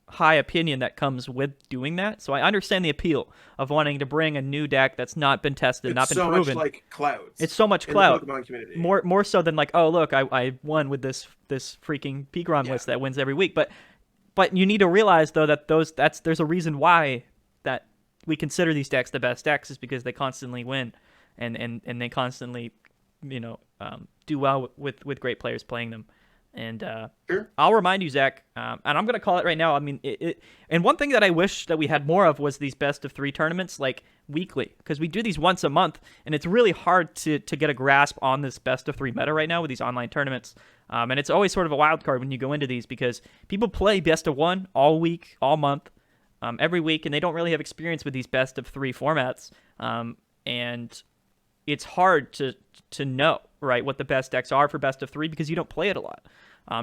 high opinion that comes with doing that. So I understand the appeal of wanting to bring a new deck that's not been tested, not been proven. It's so much like clout. It's so much clout. In the Pokemon community. More so than like, oh look, I won with this freaking Pikarom list that wins every week. But you need to realize though that there's a reason why that we consider these decks the best decks is because they constantly win, and they constantly, do well with great players playing them. And sure. I'll remind you, Zach, and I'm going to call it right now. I mean, and one thing that I wish that we had more of was these best of 3 tournaments, like weekly, because we do these once a month, and it's really hard to get a grasp on this best of 3 meta right now with these online tournaments. And it's always sort of a wild card when you go into these because people play best of 1 all week, all month, every week, and they don't really have experience with these best of 3 formats. And it's hard to know, right, what the best decks are for best of 3 because you don't play it a lot.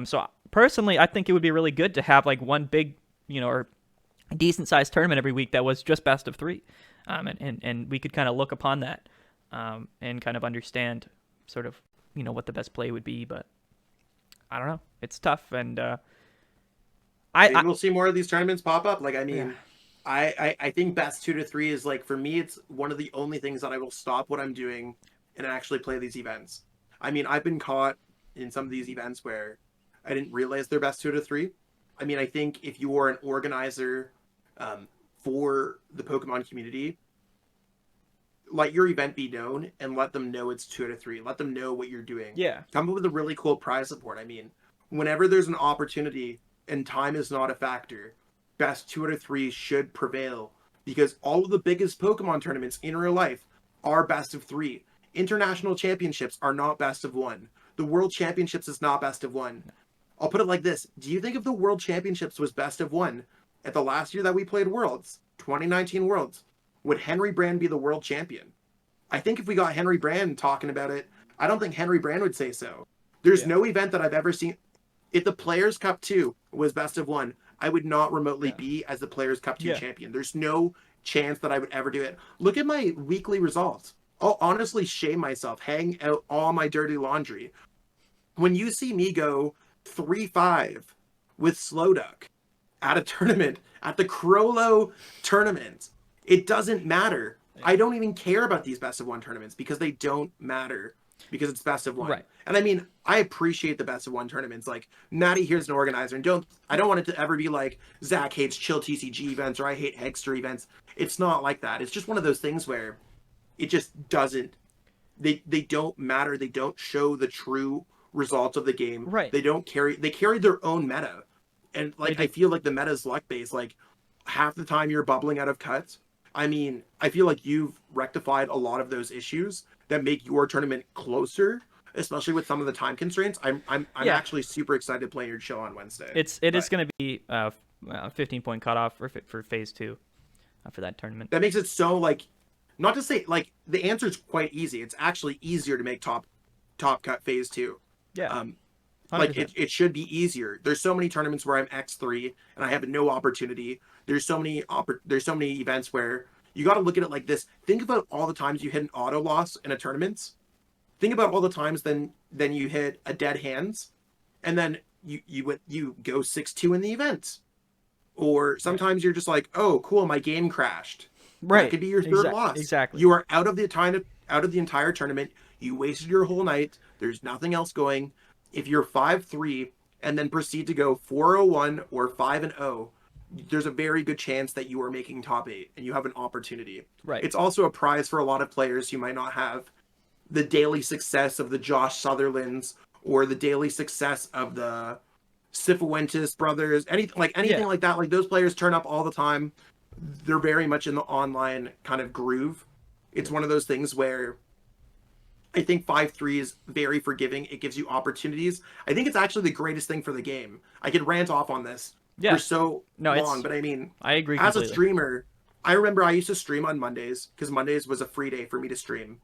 So personally, I think it would be really good to have like one big, or decent sized tournament every week that was just best of 3. And we could kind of look upon that and kind of understand sort of, what the best play would be. But I don't know. It's tough. And we'll see more of these tournaments pop up. Like, I mean, I think best 2 to 3 is like, for me, it's one of the only things that I will stop what I'm doing and actually play these events. I mean, I've been caught in some of these events where I didn't realize they're best 2 to 3. I mean, I think if you are an organizer for the Pokemon community, let your event be known and let them know it's 2 to 3. Let them know what you're doing. Yeah. Come up with a really cool prize support. I mean, whenever there's an opportunity and time is not a factor, best 2 out of 3 should prevail because all of the biggest Pokemon tournaments in real life are best of 3. international championships are not best of one. The world championships is not best of one. I'll put it like this. Do you think if the world championships was best of one at the last year that we played Worlds, 2019 Worlds, would Henry Brand be the world champion? I think if we got Henry Brand talking about it, I don't think Henry Brand would say so. There's no event that I've ever seen. If the Players Cup 2 was best of one, I would not remotely be as the Players Cup 2 champion. There's no chance that I would ever do it. Look at my weekly results. I'll honestly shame myself, hang out all my dirty laundry. When you see me go 3-5 with Slowduck at a tournament, at the Crollo tournament, it doesn't matter. I don't even care about these best of one tournaments because they don't matter, because it's best of one. Right. And I mean, I appreciate the best of one tournaments. Like, Maddy here's an organizer, and I don't want it to ever be like Zach hates ChillTCG events or I hate Hegster events. It's not like that. It's just one of those things where it just doesn't, they don't matter. They don't show the true results of the game. Right. They carry their own meta. And like, I feel like the meta is luck based. Like, half the time you're bubbling out of cuts. I mean, I feel like you've rectified a lot of those issues that make your tournament closer, especially with some of the time constraints. I'm actually super excited playing your chill on Wednesday. It is going to be 15-point cutoff for phase 2 for that tournament. That makes it so, like, not to say, like, the answer is quite easy. It's actually easier to make top cut phase 2. Yeah. Like, it should be easier. There's so many tournaments where I'm X3 and I have no opportunity. There's so many events where you got to look at it like this. Think about all the times you hit an auto loss in a tournament. Think about all the times then you hit a dead hands, and then you go 6-2 in the event. Or sometimes you're just like, oh, cool, my game crashed. Right. That could be your third loss. Exactly. You are out of the entire tournament. You wasted your whole night. There's nothing else going. If you're 5-3 and then proceed to go 4-0-1 or 5-0, there's a very good chance that you are making top 8 and you have an opportunity. Right. It's also a prize for a lot of players who might not have the daily success of the Josh Sutherlands or the daily success of the Cifuentes brothers, anything like that. Like, those players turn up all the time. They're very much in the online kind of groove. It's one of those things where I think 5-3 is very forgiving. It gives you opportunities. I think it's actually the greatest thing for the game. I could rant off on this for so long, but I mean, I agree as completely. a streamer, I remember I used to stream on Mondays because Mondays was a free day for me to stream.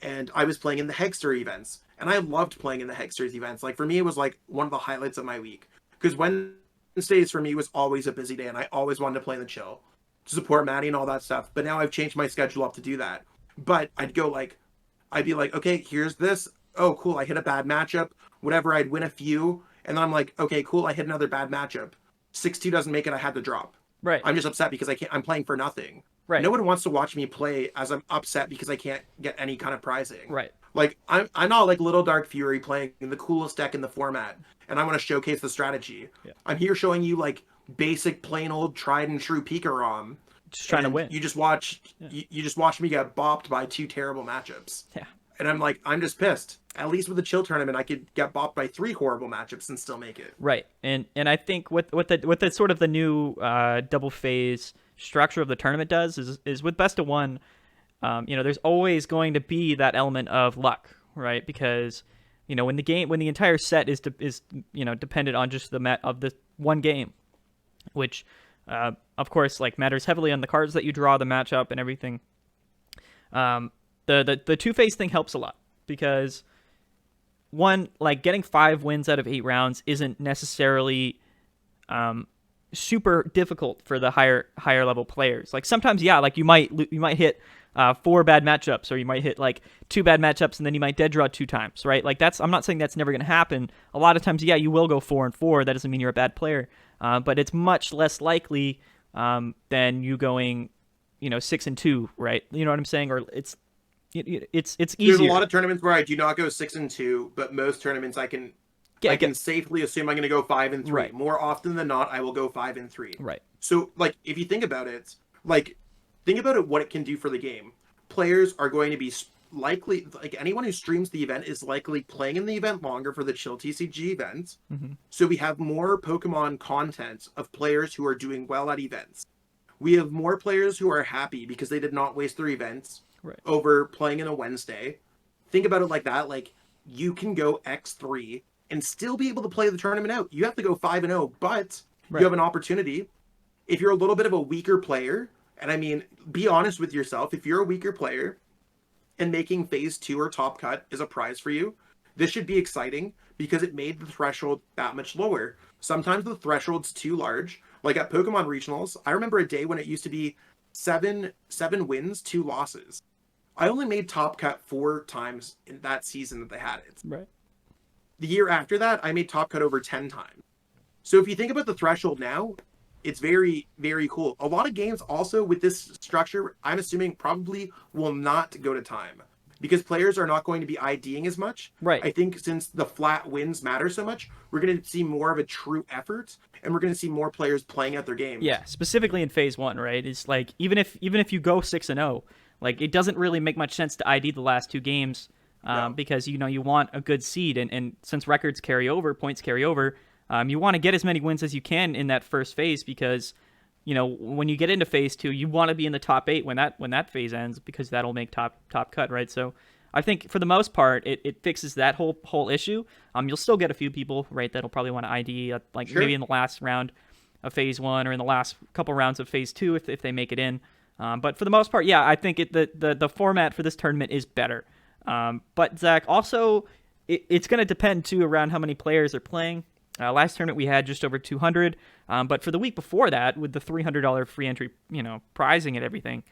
And I was playing in the Hegster events. And I loved playing in the Hegster's events. Like, for me, it was like one of the highlights of my week. Because Wednesdays for me was always a busy day, and I always wanted to play in the chill to support Maddy and all that stuff. But now I've changed my schedule up to do that. But I'd be like, okay, here's this. Oh, cool, I hit a bad matchup. Whatever, I'd win a few. And then I'm like, okay, cool, I hit another bad matchup. 6-2 doesn't make it, I had to drop. Right. I'm just upset because I'm playing for nothing. Right. No one wants to watch me play as I'm upset because I can't get any kind of prizing. Right. Like, I'm not like Little Dark Fury playing the coolest deck in the format, and I want to showcase the strategy. Yeah. I'm here showing you, like, basic, plain old, tried and true Pika ROM. Just trying to win. You just watch me get bopped by 2 terrible matchups. Yeah. And I'm like, I'm just pissed. At least with the chill tournament, I could get bopped by 3 horrible matchups and still make it. Right. And I think what the sort of the new double phase structure of the tournament does is with best of one, there's always going to be that element of luck, right? Because when the entire set is dependent on just the one game, which of course, like, matters heavily on the cards that you draw, the matchup, and everything. The 2-phase thing helps a lot because, one, like, getting 5 wins out of 8 rounds isn't necessarily super difficult for the higher level players. Like, sometimes, like, you might hit 4 bad matchups, or you might hit like 2 bad matchups, and then you might dead draw 2 times, right? Like, I'm not saying that's never going to happen. A lot of times, you will go 4-4. That doesn't mean you're a bad player, but it's much less likely than you going 6-2, right? You know what I'm saying? Or it's easier. There's a lot of tournaments where I do not go 6-2, but most tournaments I can safely assume I'm going to go 5-3. Right. More often than not, I will go 5-3. Right. So, like, if you think about it, what it can do for the game. Players are going to be likely, like, anyone who streams the event is likely playing in the event longer for the ChillTCG event. Mm-hmm. So we have more Pokemon content of players who are doing well at events. We have more players who are happy because they did not waste their events over playing in a Wednesday. think about it like that. Like, you can go X3 and still be able to play the tournament out. You have to go 5-0, but you Right. have an opportunity. If you're a little bit of a weaker player, and I mean, be honest with yourself, if you're a weaker player and making phase 2 or top cut is a prize for you, this should be exciting because it made the threshold that much lower. Sometimes the threshold's too large. Like at Pokemon Regionals, I remember a day when it used to be seven wins, 2 losses. I only made top cut 4 times in that season that they had it. Right. The year after that, I made top cut over 10 times. So if you think about the threshold now, it's very, very cool. A lot of games also with this structure, I'm assuming probably will not go to time because players are not going to be IDing as much. Right. I think since the flat wins matter so much, we're going to see more of a true effort and we're going to see more players playing out their games. Yeah, specifically in phase 1, right? It's like even if you go 6-0, like it doesn't really make much sense to ID the last 2 games because you want a good seed and since records carry over, points carry over, you want to get as many wins as you can in that first phase because when you get into phase 2, you want to be in the top 8 when that phase ends because that'll make top cut, right? So I think for the most part, it fixes that whole issue. You'll still get a few people, right, that'll probably want to ID maybe in the last round of phase 1 or in the last couple rounds of phase 2 if they make it in. But for the most part, yeah, I think the format for this tournament is better. But Zach, also it's going to depend too around how many players are playing. Last tournament we had just over 200, but for the week before that, with the $300 free entry, prizing and everything,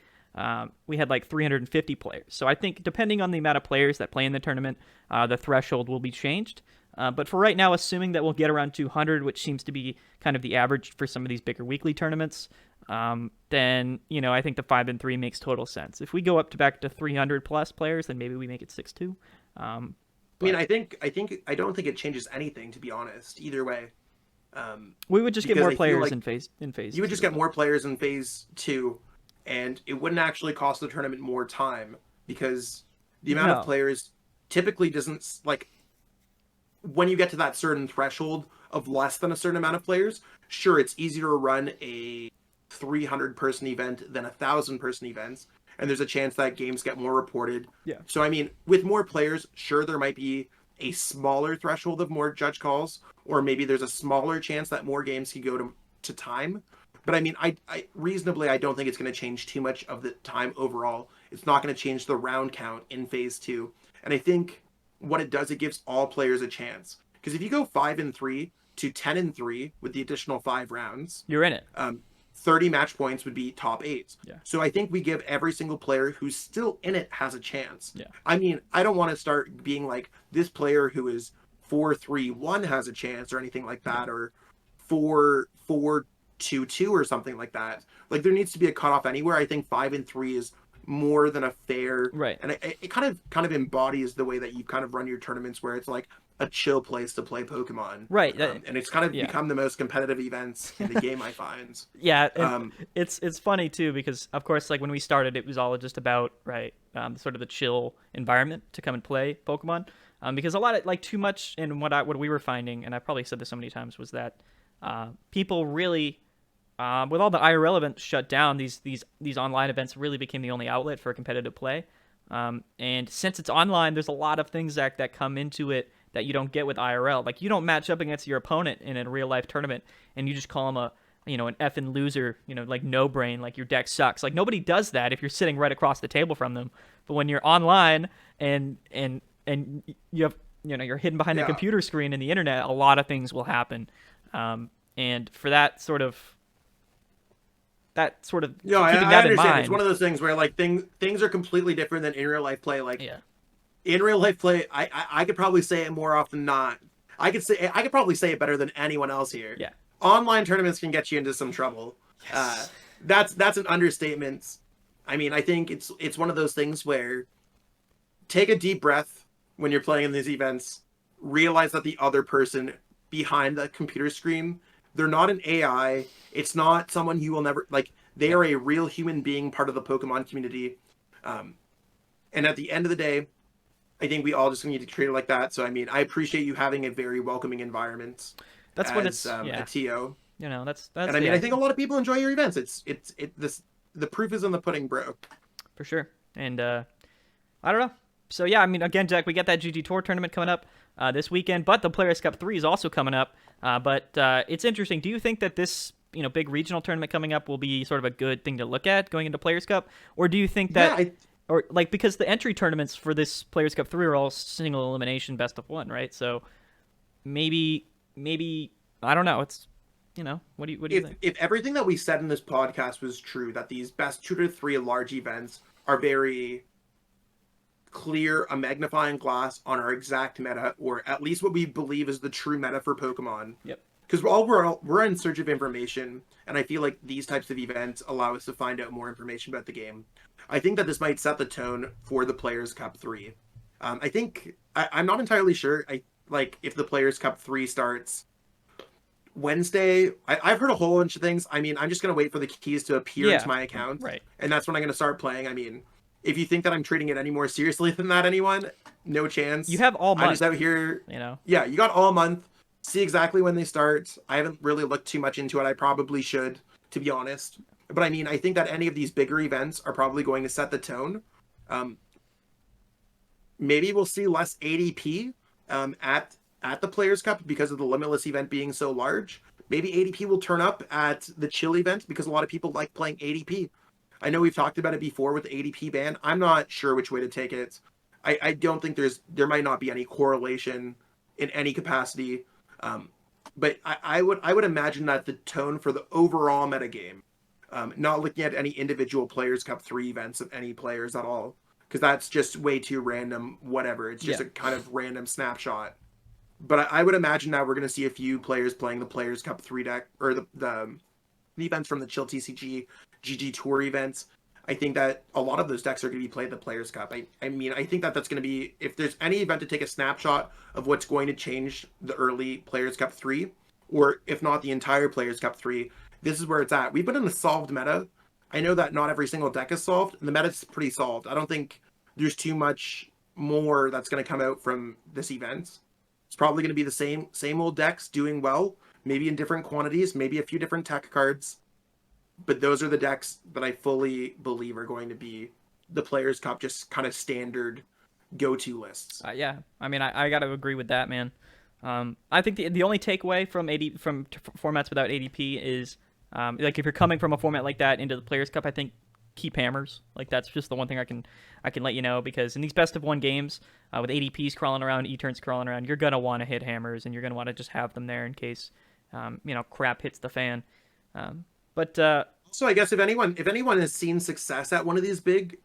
we had like 350 players. So I think depending on the amount of players that play in the tournament, the threshold will be changed. But for right now, assuming that we'll get around 200, which seems to be kind of the average for some of these bigger weekly tournaments, then I think the 5-3 makes total sense. If we go back to 300 plus players, then maybe we make it 6-2. I mean, I don't think it changes anything, to be honest. Either way, we would just get more players like in phase. You would just get more players in phase 2, and it wouldn't actually cost the tournament more time because the amount of players typically doesn't like. When you get to that certain threshold of less than a certain amount of players, sure, it's easier to run a 300-person event than 1,000-person events. And there's a chance that games get more reported. Yeah. So, I mean, with more players, sure, there might be a smaller threshold of more judge calls, or maybe there's a smaller chance that more games can go to time. But, I mean, I reasonably, I don't think it's going to change too much of the time overall. It's not going to change the round count in phase 2. And I think what it does, it gives all players a chance. Because if you go 5-3 to 10-3 with the additional 5 rounds, you're in it. 30 match points would be top 8. Yeah. So I think we give every single player who's still in it has a chance. Yeah. I mean, I don't want to start being like this player who is 4-3-1 has a chance or anything like that, or 4-4-2-2 or something like that. Like there needs to be a cutoff anywhere. I think 5-3 is more than a fair, right? And it kind of embodies the way that you kind of run your tournaments, where it's like a chill place to play Pokemon, right? And it's kind of become the most competitive events in the game, I find. Yeah, it's funny too because of course, like when we started, it was all just about sort of the chill environment to come and play Pokemon. Because a lot of too much, and what we were finding, and I probably said this so many times, was that people really. With all the IRL events shut down, these online events really became the only outlet for competitive play. And since it's online, there's a lot of things that come into it that you don't get with IRL. Like you don't match up against your opponent in a real life tournament, and you just call them an effing loser, like no brain, like your deck sucks. Like nobody does that if you're sitting right across the table from them. But when you're online and you have you're hidden behind the computer screen and the internet, a lot of things will happen. And for that sort of I understand. It's one of those things where like things are completely different than in real life play. Like in real life play, I could probably say it more often than not. I could probably say it better than anyone else here. Yeah. Online tournaments can get you into some trouble. Yes. That's an understatement. I mean, I think it's one of those things where take a deep breath when you're playing in these events. Realize that the other person behind the computer screen, they're not an AI. It's not someone you will never like. They are a real human being, part of the Pokemon community. And at the end of the day, I think we all just need to treat it like that. So I mean, I appreciate you having a very welcoming environment. That's what it's a TO. That's. And I mean, I think a lot of people enjoy your events. The proof is in the pudding, bro. For sure. And I don't know. So yeah, I mean, again, Jack, we got that GG Tour tournament coming up this weekend, but the Players Cup 3 is also coming up. But it's interesting. Do you think that this big regional tournament coming up will be sort of a good thing to look at going into Players Cup, or do you think Yeah, that, or like because the entry tournaments for this Players Cup 3 are all single elimination best of one, right? So maybe I don't know. It's what do you think? if everything that we said in this podcast was true, that these best 2 to 3 large events are very clear, a magnifying glass on our exact meta, or at least what we believe is the true meta for Pokemon. Yep. Because we're in search of information, and I feel like these types of events allow us to find out more information about the game. I think that this might set the tone for the Players Cup 3. I think I'm not entirely sure. If the Players Cup 3 starts Wednesday. I've heard a whole bunch of things. I mean, I'm just gonna wait for the keys to appear into my account, right? And that's when I'm gonna start playing. I mean, if you think that I'm treating it any more seriously than that, anyone, no chance. You have all month. I'm just out here. Yeah, you got all month. See exactly when they start. I haven't really looked too much into it. I probably should, to be honest. But I mean, I think that any of these bigger events are probably going to set the tone. Maybe we'll see less ADP at the Players Cup because of the Limitless event being so large. Maybe ADP will turn up at the Chill event because a lot of people like playing ADP. I know we've talked about it before with the ADP ban. I'm not sure which way to take it. I don't think there might not be any correlation in any capacity. But I would imagine that the tone for the overall metagame, not looking at any individual Players Cup 3 events of any players at all, because that's just way too random, whatever. It's just a kind of random snapshot. But I would imagine that we're going to see a few players playing the Players Cup 3 deck, or the events from the ChillTCG GGTour events. I think that a lot of those decks are going to be played at the Players Cup. I mean, I think that that's going to be, if there's any event to take a snapshot of what's going to change the early Players Cup 3, or if not the entire Players Cup 3, this is where it's at. We've been in a solved meta. I know that not every single deck is solved, and the meta's pretty solved. I don't think there's too much more that's going to come out from this event. It's probably going to be the same old decks doing well, maybe in different quantities, maybe a few different tech cards. But those are the decks that I fully believe are going to be the Players Cup, just kind of standard go-to lists. Yeah, I mean, I got to agree with that, man. I think the only takeaway from formats without ADP is like if you're coming from a format like that into the Players Cup, I think keep hammers. Like that's just the one thing I can let you know, because in these best of one games with ADPs crawling around, E-turns crawling around, you're gonna want to hit hammers, and you're gonna want to just have them there in case crap hits the fan. So I guess if anyone has seen success at one of these big,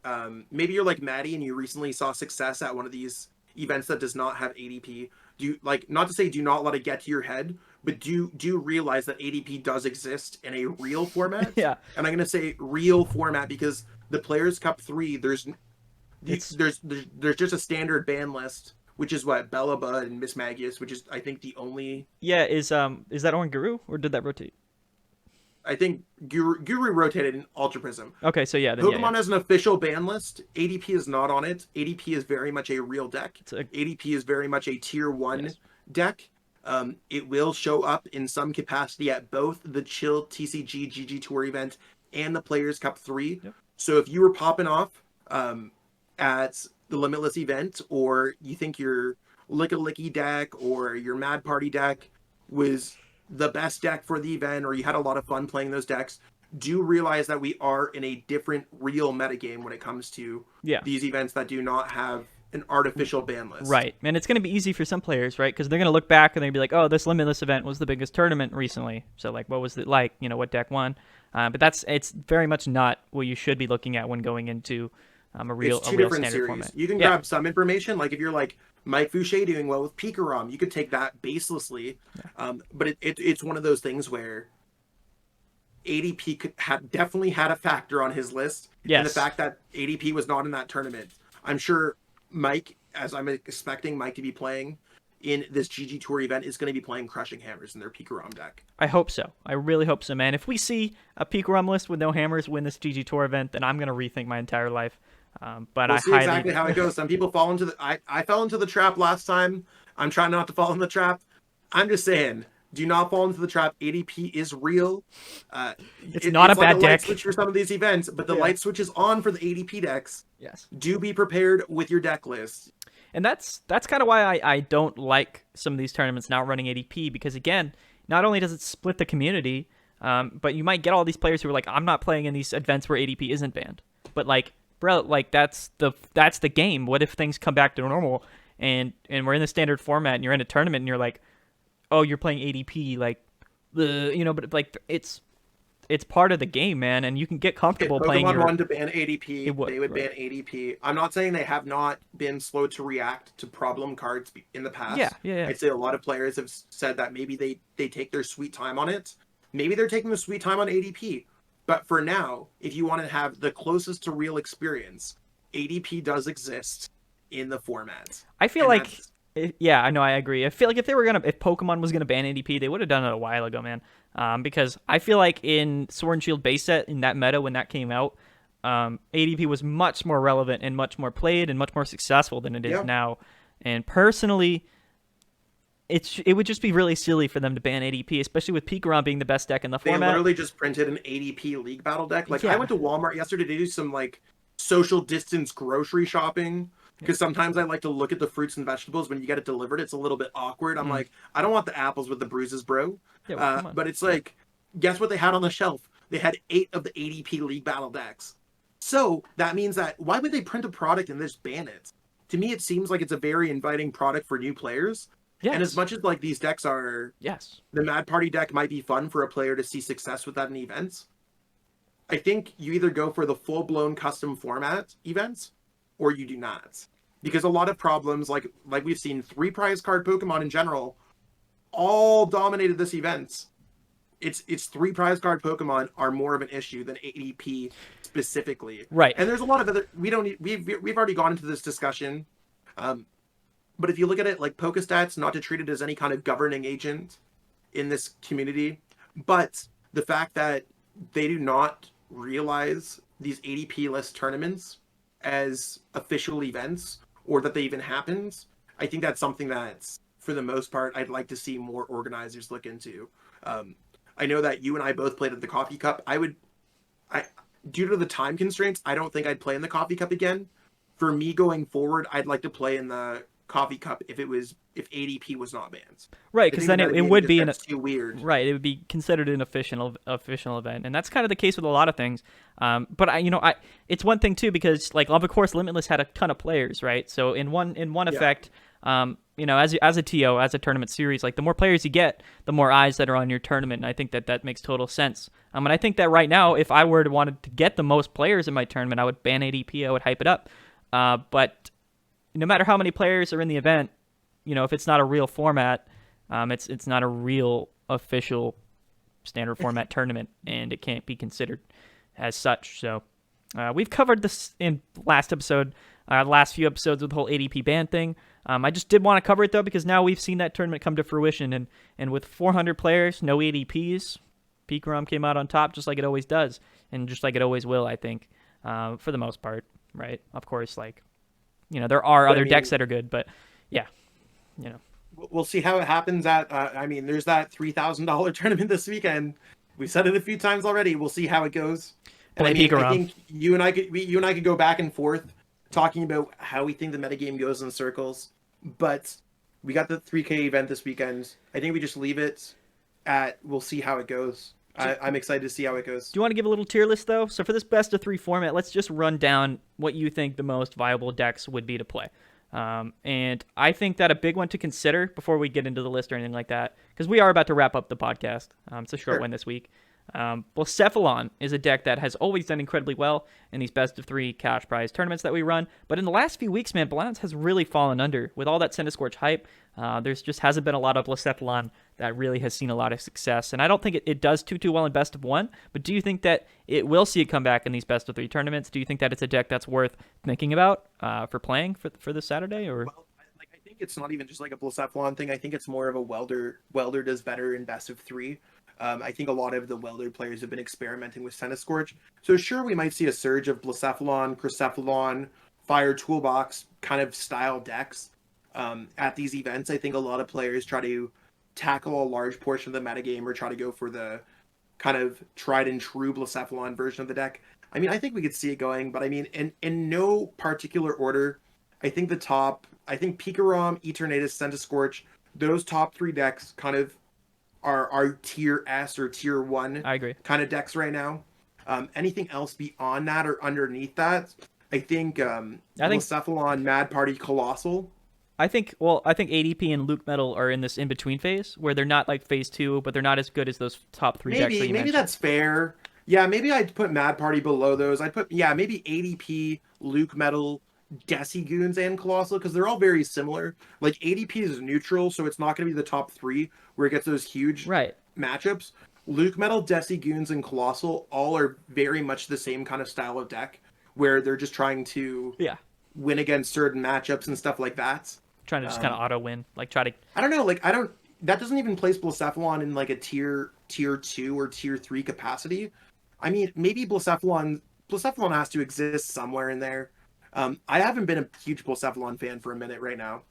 maybe you're like Maddy and you recently saw success at one of these events that does not have ADP. Do you, like, not to say do not let it get to your head, but do realize that ADP does exist in a real format? Yeah. And I'm gonna say real format because the Players Cup 3, there's just a standard ban list, which is what Bellaba and Miss Magius, which is I think the only. Yeah, is that Oran Guru, or did that rotate? I think Guru rotated in Ultra Prism. Okay, so yeah. Pokemon has an official ban list. ADP is not on it. ADP is very much a real deck. ADP is very much a tier 1 deck. It will show up in some capacity at both the Chill TCG GGTour event and the Players Cup 3. Yep. So if you were popping off at the Limitless event, or you think your Licky deck or your Mad Party deck was the best deck for the event, or you had a lot of fun playing those decks, do realize that we are in a different real metagame when it comes to these events that do not have an artificial ban list. Right. And it's going to be easy for some players, right? Because they're going to look back and they'll be like, oh, this Limitless event was the biggest tournament recently. So, like, what was it like? What deck won? But it's very much not what you should be looking at when going into a real standard series. Format. You can grab some information. Like, if you're like Mike Fouché doing well with Pikarom, you could take that baselessly. But it's one of those things where ADP definitely had a factor on his list. Yes. And the fact that ADP was not in that tournament. I'm sure Mike, as I'm expecting Mike to be playing in this GGTour event, is going to be playing Crushing Hammers in their Pikarom deck. I hope so. I really hope so, man. If we see a Pikarom list with no hammers win this GGTour event, then I'm going to rethink my entire life. But we'll see exactly how it goes. Some people I fell into the trap last time. I'm trying not to fall in the trap. I'm just saying, Do not fall into the trap. ADP is real. It's not a like bad light deck. switch for some of these events, but the Yeah. light switch is on for the ADP decks. Yes. Do be prepared with your deck list. And that's kind of why I don't like some of these tournaments now running ADP, because again, not only does it split the community, but you might get all these players who are like, I'm not playing in these events where ADP isn't banned. But like, bro, like that's the game. What if things come back to normal and we're in the standard format and you're in a tournament and you're like, oh, you're playing ADP, like, but like it's part of the game, man, and you can get comfortable If playing Pokemon your. wanted to ban ADP, they would right. ban ADP. I'm not saying they have not been slow to react to problem cards in the past. Yeah. I'd say a lot of players have said that maybe they take their sweet time on it. Maybe they're taking the sweet time on ADP. But for now, if you want to have the closest to real experience, ADP does exist in the format. I feel like, yeah, I know, I agree. I feel like if Pokemon was gonna ban ADP, they would have done it a while ago, man. Because I feel like in Sword and Shield base set, in that meta when that came out, ADP was much more relevant and much more played and much more successful than it is now. And personally, it would just be really silly for them to ban ADP, especially with Pikarom being the best deck in the format. They literally just printed an ADP League Battle deck. Like, I went to Walmart yesterday to do some like social distance grocery shopping, because sometimes I like to look at the fruits and vegetables when you get it delivered. It's a little bit awkward. I'm like, I don't want the apples with the bruises, bro. But it's like, guess what they had on the shelf? They had 8 of the ADP League Battle decks. So that means that why would they print a product and just ban it? To me, it seems like it's a very inviting product for new players. Yes. And as much as like these decks are, the Mad Party deck might be fun for a player to see success with that in events. I think you either go for the full-blown custom format events, or you do not, because a lot of problems like we've seen 3 prize card Pokemon in general, all dominated this event. It's 3 prize card Pokemon are more of an issue than ADP specifically. Right. And there's a lot of other we've already gone into this discussion. But if you look at it like Pokestats, not to treat it as any kind of governing agent in this community, but the fact that they do not realize these ADP list tournaments as official events, or that they even happened, I think that's something that's, for the most part, I'd like to see more organizers look into. I know that you and I both played at the Coffee Cup. Due to the time constraints, I don't think I'd play in the Coffee Cup again. For me going forward, I'd like to play in the Coffee Cup if ADP was not banned. Right, because then it would be too weird. Right, it would be considered an official event, and that's kind of the case with a lot of things. But it's one thing too, because like Lava Course Limitless had a ton of players, right? So in one effect, as a TO, as a tournament series, like the more players you get, the more eyes that are on your tournament, and I think that makes total sense. And I think that right now, if I were to wanted to get the most players in my tournament, I would ban ADP, I would hype it up. But no matter how many players are in the event, if it's not a real format, it's not a real official standard format tournament, and it can't be considered as such. So we've covered this in last few episodes with the whole ADP ban thing. I just did want to cover it though, because now we've seen that tournament come to fruition, and with 400 players, no ADPs, Pikarom came out on top, just like it always does, and just like it always will, I think, for the most part, right? Of course, like, there are other decks that are good, but yeah, We'll see how it happens at, there's that $3,000 tournament this weekend. We've said it a few times already. We'll see how it goes. And I think you and I could go back and forth talking about how we think the metagame goes in circles, but we got the 3K event this weekend. I think we just leave it at, we'll see how it goes. I'm excited to see how it goes. Do you want to give a little tier list, though? So for this best of 3 format, let's just run down what you think the most viable decks would be to play. And I think that a big one to consider before we get into the list or anything like that, because we are about to wrap up the podcast. It's a short one this week. Cephalon is a deck that has always done incredibly well in these best of 3 cash prize tournaments that we run. But in the last few weeks, man, Balance has really fallen under with all that Centiskorch hype. There's just hasn't been a lot of Cephalon that really has seen a lot of success. And I don't think it does too well in best of 1. But do you think that it will see it come back in these best of 3 tournaments? Do you think that it's a deck that's worth thinking about for playing for this Saturday? Or I think it's not even just like a Blacephalon thing. I think it's more of a Welder. Welder does better in best of 3. I think a lot of the Welder players have been experimenting with Centiskorch. So sure, we might see a surge of Blacephalon, Crycephalon, Fire Toolbox kind of style decks at these events. I think a lot of players try to tackle a large portion of the metagame or try to go for the kind of tried and true Blacephalon version of the deck. I mean, I think we could see it going, but I mean, in no particular order, I think Pikarom, Eternatus, Centiskorch, those top 3 decks kind of are tier S or tier 1 I agree. kind of decks right now. Anything else beyond that or underneath that, I think Blacephalon, Mad Party, Colossal. I think ADP and Luke Metal are in this in between phase where they're not like phase 2, but they're not as good as those top 3 decks that you Maybe mentioned. that's fair. Yeah, maybe I'd put Mad Party below those. I'd put maybe ADP, Luke Metal, Decigoons, and Colossal because they're all very similar. Like ADP is neutral, so it's not going to be the top 3 where it gets those huge matchups. Luke Metal, Decigoons, and Colossal all are very much the same kind of style of deck where they're just trying to win against certain matchups and stuff like that. Trying to just kind of auto win, like try to. I don't know, like that doesn't even place Blacephalon in like a tier 2 or tier 3 capacity. I mean, maybe Blacephalon has to exist somewhere in there. I haven't been a huge Blacephalon fan for a minute right now.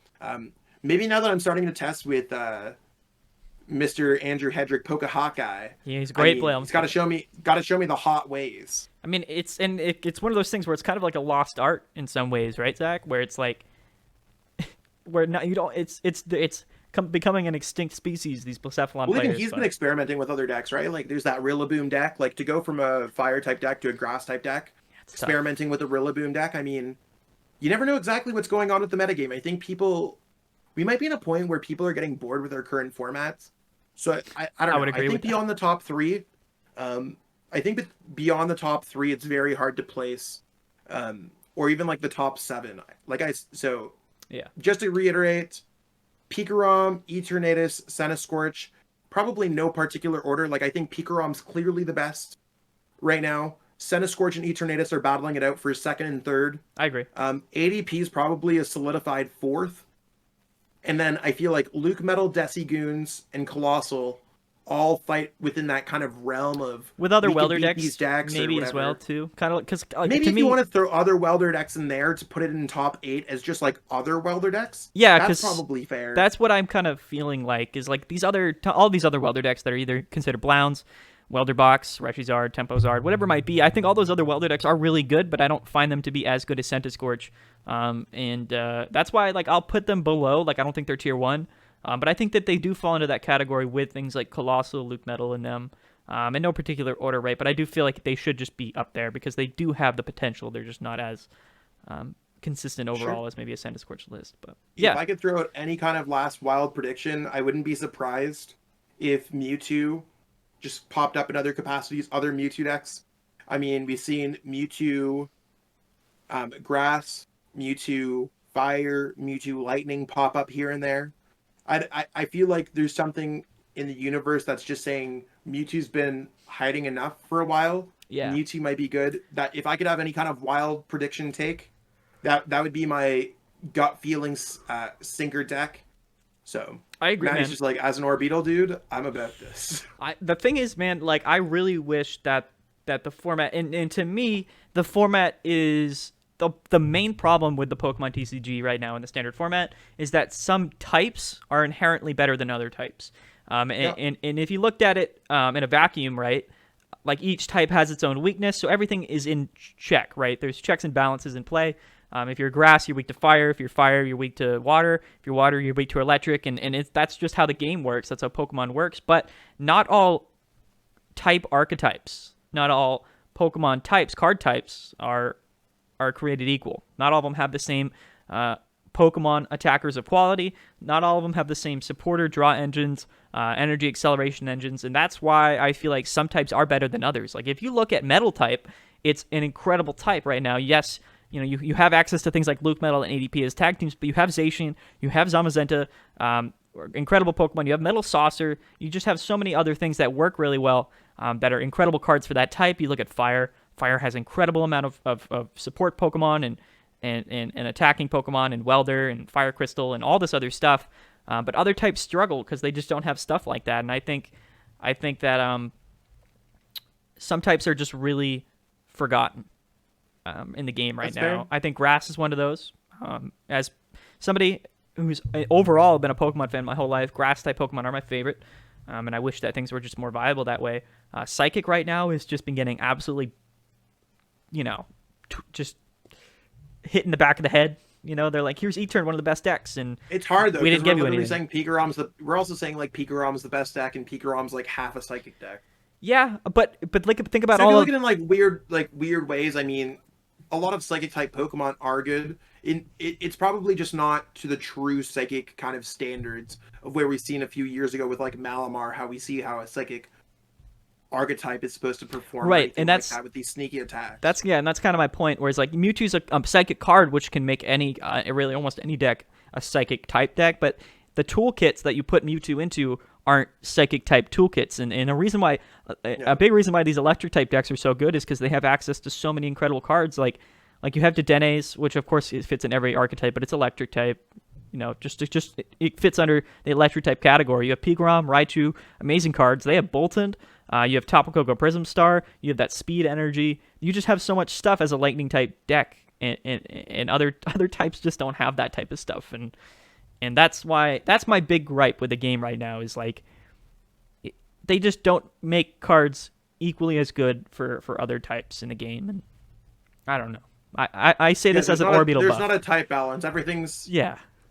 Maybe now that I'm starting to test with Mr. Andrew Hedrick, Hawkeye. Yeah, he's a great player. He's got to show me the hot ways. I mean, it's one of those things where it's kind of like a lost art in some ways, right, Zach? Where it's like, where now you don't. It's becoming an extinct species. These Blacephalon players. Even he's been experimenting with other decks, right? Like there's that Rillaboom deck. Like to go from a fire type deck to a grass type deck. Experimenting tough with a Rillaboom deck. I mean, you never know exactly what's going on with the metagame. I think we might be in a point where people are getting bored with our current formats. So I don't know. I would agree with beyond the top 3, I think that beyond the top 3, it's very hard to place, or even like the top 7. Just to reiterate, Pikarom, Eternatus, Centiskorch, probably no particular order. Like I think Pikarom's clearly the best right now. Centiskorch and Eternatus are battling it out for 2nd and 3rd. I agree. ADP is probably a solidified 4th. And then I feel like Luke Metal, Decigoons, and Colossal all fight within that kind of realm of with other welder decks maybe as well too. Kind of because maybe if you want to throw other welder decks in there to put it in top 8 as just like other welder decks. Yeah, that's probably fair. That's what I'm kind of feeling like is like all these other welder decks that are either considered Blounds, Welder Box, Reshizard, Tempo-Zard, whatever it might be. I think all those other welder decks are really good, but I don't find them to be as good as Centiskorch. That's why like I'll put them below. Like I don't think they're tier 1. But I think that they do fall into that category with things like Colossal, Luke Metal, and them. In no particular order, right? But I do feel like they should just be up there because they do have the potential. They're just not as consistent overall as maybe a Centiskorch list. But yeah, if I could throw out any kind of last wild prediction, I wouldn't be surprised if Mewtwo just popped up in other capacities, other Mewtwo decks. I mean, we've seen Mewtwo Grass, Mewtwo Fire, Mewtwo Lightning pop up here and there. I feel like there's something in the universe that's just saying Mewtwo's been hiding enough for a while. Yeah, Mewtwo might be good. That if I could have any kind of wild prediction take, that would be my gut feelings sinker deck. So I agree, man. It's just like as an Orbeetle dude, I'm about this. The thing is, man, like I really wish that the format and to me the format is. The main problem with the Pokemon TCG right now in the standard format is that some types are inherently better than other types. And if you looked at it in a vacuum, right, like each type has its own weakness, so everything is in check, right? There's checks and balances in play. If you're grass, you're weak to fire. If you're fire, you're weak to water. If you're water, you're weak to electric. And that's just how the game works. That's how Pokemon works. But not all type archetypes, not all Pokemon types, card types are created equal. Not all of them have the same Pokemon attackers of quality. Not all of them have the same supporter draw engines, energy acceleration engines, and that's why I feel like some types are better than others. Like if you look at Metal type, it's an incredible type right now. Yes, you have access to things like Luke Metal and ADP as tag teams, but you have Zacian, you have Zamazenta, incredible Pokemon. You have Metal Saucer. You just have so many other things that work really well that are incredible cards for that type. You look at Fire. Fire has incredible amount of support Pokemon and attacking Pokemon and Welder and Fire Crystal and all this other stuff. But other types struggle because they just don't have stuff like that. And I think that some types are just really forgotten in the game right now. Fair. I think Grass is one of those. As somebody who's overall been a Pokemon fan my whole life. Grass type Pokemon are my favorite, and I wish that things were just more viable that way. Psychic right now has just been getting absolutely, just hit in the back of the head. They're like, here's E-Turn, one of the best decks, and it's hard though. We didn't give you anything. Saying we're also saying like Picarom's the best deck, and Picarom's like half a Psychic deck. Yeah, but like think about so all. If you're looking in weird ways, I mean, a lot of Psychic type Pokemon are good. It's probably just not to the true Psychic kind of standards of where we've seen a few years ago with like Malamar, how we see how a Psychic archetype is supposed to perform, right? And that's like that with these sneaky attacks. And that's kind of my point. Whereas like Mewtwo's a Psychic card, which can make any really almost any deck a Psychic type deck, but the toolkits that you put Mewtwo into aren't Psychic type toolkits, and a reason why a big reason why these Electric type decks are so good is because they have access to so many incredible cards. Like you have Dedennes, which of course it fits in every archetype, but it's Electric type. It fits under the Electric type category. You have Pikarom, Raichu, amazing cards. They have Boltund. You have Tapu Koko Prism Star. You have that speed energy. You just have so much stuff as a Lightning type deck, and other types just don't have that type of stuff. And that's my big gripe with the game right now is like they just don't make cards equally as good for other types in the game, and I don't know. I say this as an orbital buff. There's not a type balance.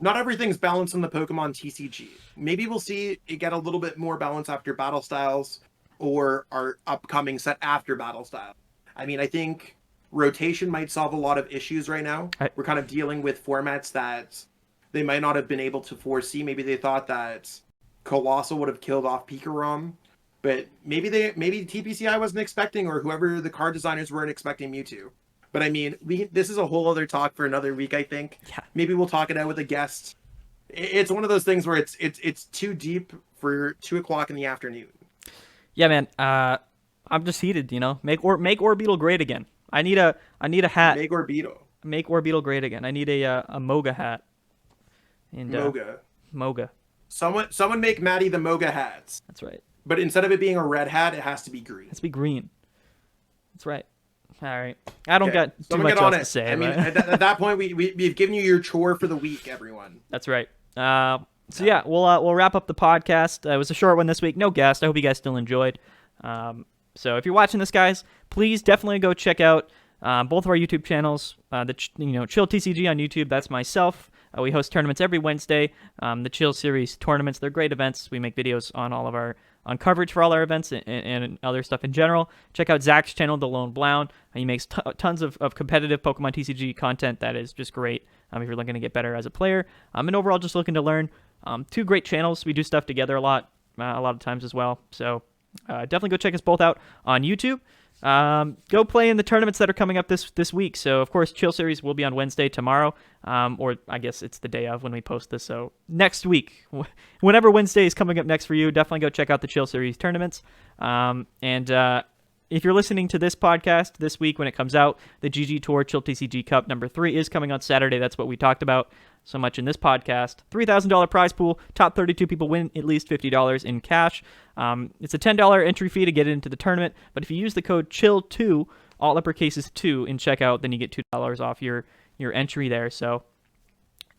Not everything's balanced in the Pokemon TCG. Maybe we'll see it get a little bit more balance after Battle Styles or our upcoming set after Battle Style. I mean, I think rotation might solve a lot of issues right now. We're kind of dealing with formats that they might not have been able to foresee. Maybe they thought that Colossal would have killed off Pikarom, but maybe TPCI wasn't expecting, or whoever the card designers weren't expecting Mewtwo. But I mean, this is a whole other talk for another week, I think. Yeah. Maybe we'll talk it out with a guest. It's one of those things where it's too deep for 2:00 in the afternoon. Yeah, man. I'm just heated. Make Orbeetle great again. I need a hat. Make Orbeetle. Make Orbeetle great again. I need a Moga hat. And Moga. Someone make Maddy the Moga hats. That's right. But instead of it being a red hat, it has to be green. It has to be green. That's right. All right. I don't got too much else to say. I mean, at that point, we've given you your chore for the week, everyone. That's right. So yeah, we'll wrap up the podcast. It was a short one this week. No guest. I hope you guys still enjoyed. So if you're watching this, guys, please definitely go check out both of our YouTube channels. Chill TCG on YouTube. That's myself. We host tournaments every Wednesday. The Chill Series tournaments. They're great events. We make videos on all of our coverage for all our events and other stuff in general. Check out Zach's channel, The Lone Blound. He makes tons of competitive Pokemon TCG content that is just great if you're looking to get better as a player. And overall, just looking to learn. Two great channels. We do stuff together a lot of times as well. So definitely go check us both out on YouTube. Go play in the tournaments that are coming up this week. So, of course, Chill Series will be on Wednesday tomorrow, or I guess it's the day of when we post this. So next week, whenever Wednesday is coming up next for you, definitely go check out the Chill Series tournaments. And if you're listening to this podcast this week when it comes out, the GGTour ChillTCG Cup number 3 is coming on Saturday. That's what we talked about so much in this podcast. $3,000 prize pool. Top 32 people win at least $50 in cash. It's a $10 entry fee to get into the tournament, but if you use the code CHILL2, all uppercases 2 in checkout, then you get $2 off your entry there. So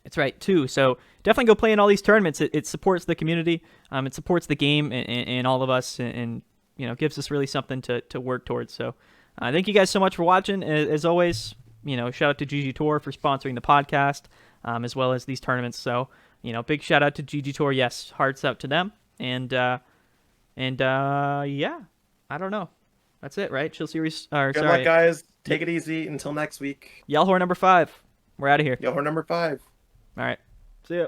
it's right, 2. So definitely go play in all these tournaments. It supports the community. It supports the game and all of us, and gives us really something to work towards. So thank you guys so much for watching. As always, shout out to GGTour for sponsoring the podcast, as well as these tournaments. So, big shout out to GGTour. Yes, hearts out to them. And yeah, I don't know. That's it, right? Chill Series. Good luck, guys. Take it easy until next week. Yellhorn number 5. We're out of here. Yellhorn number 5. All right. See ya.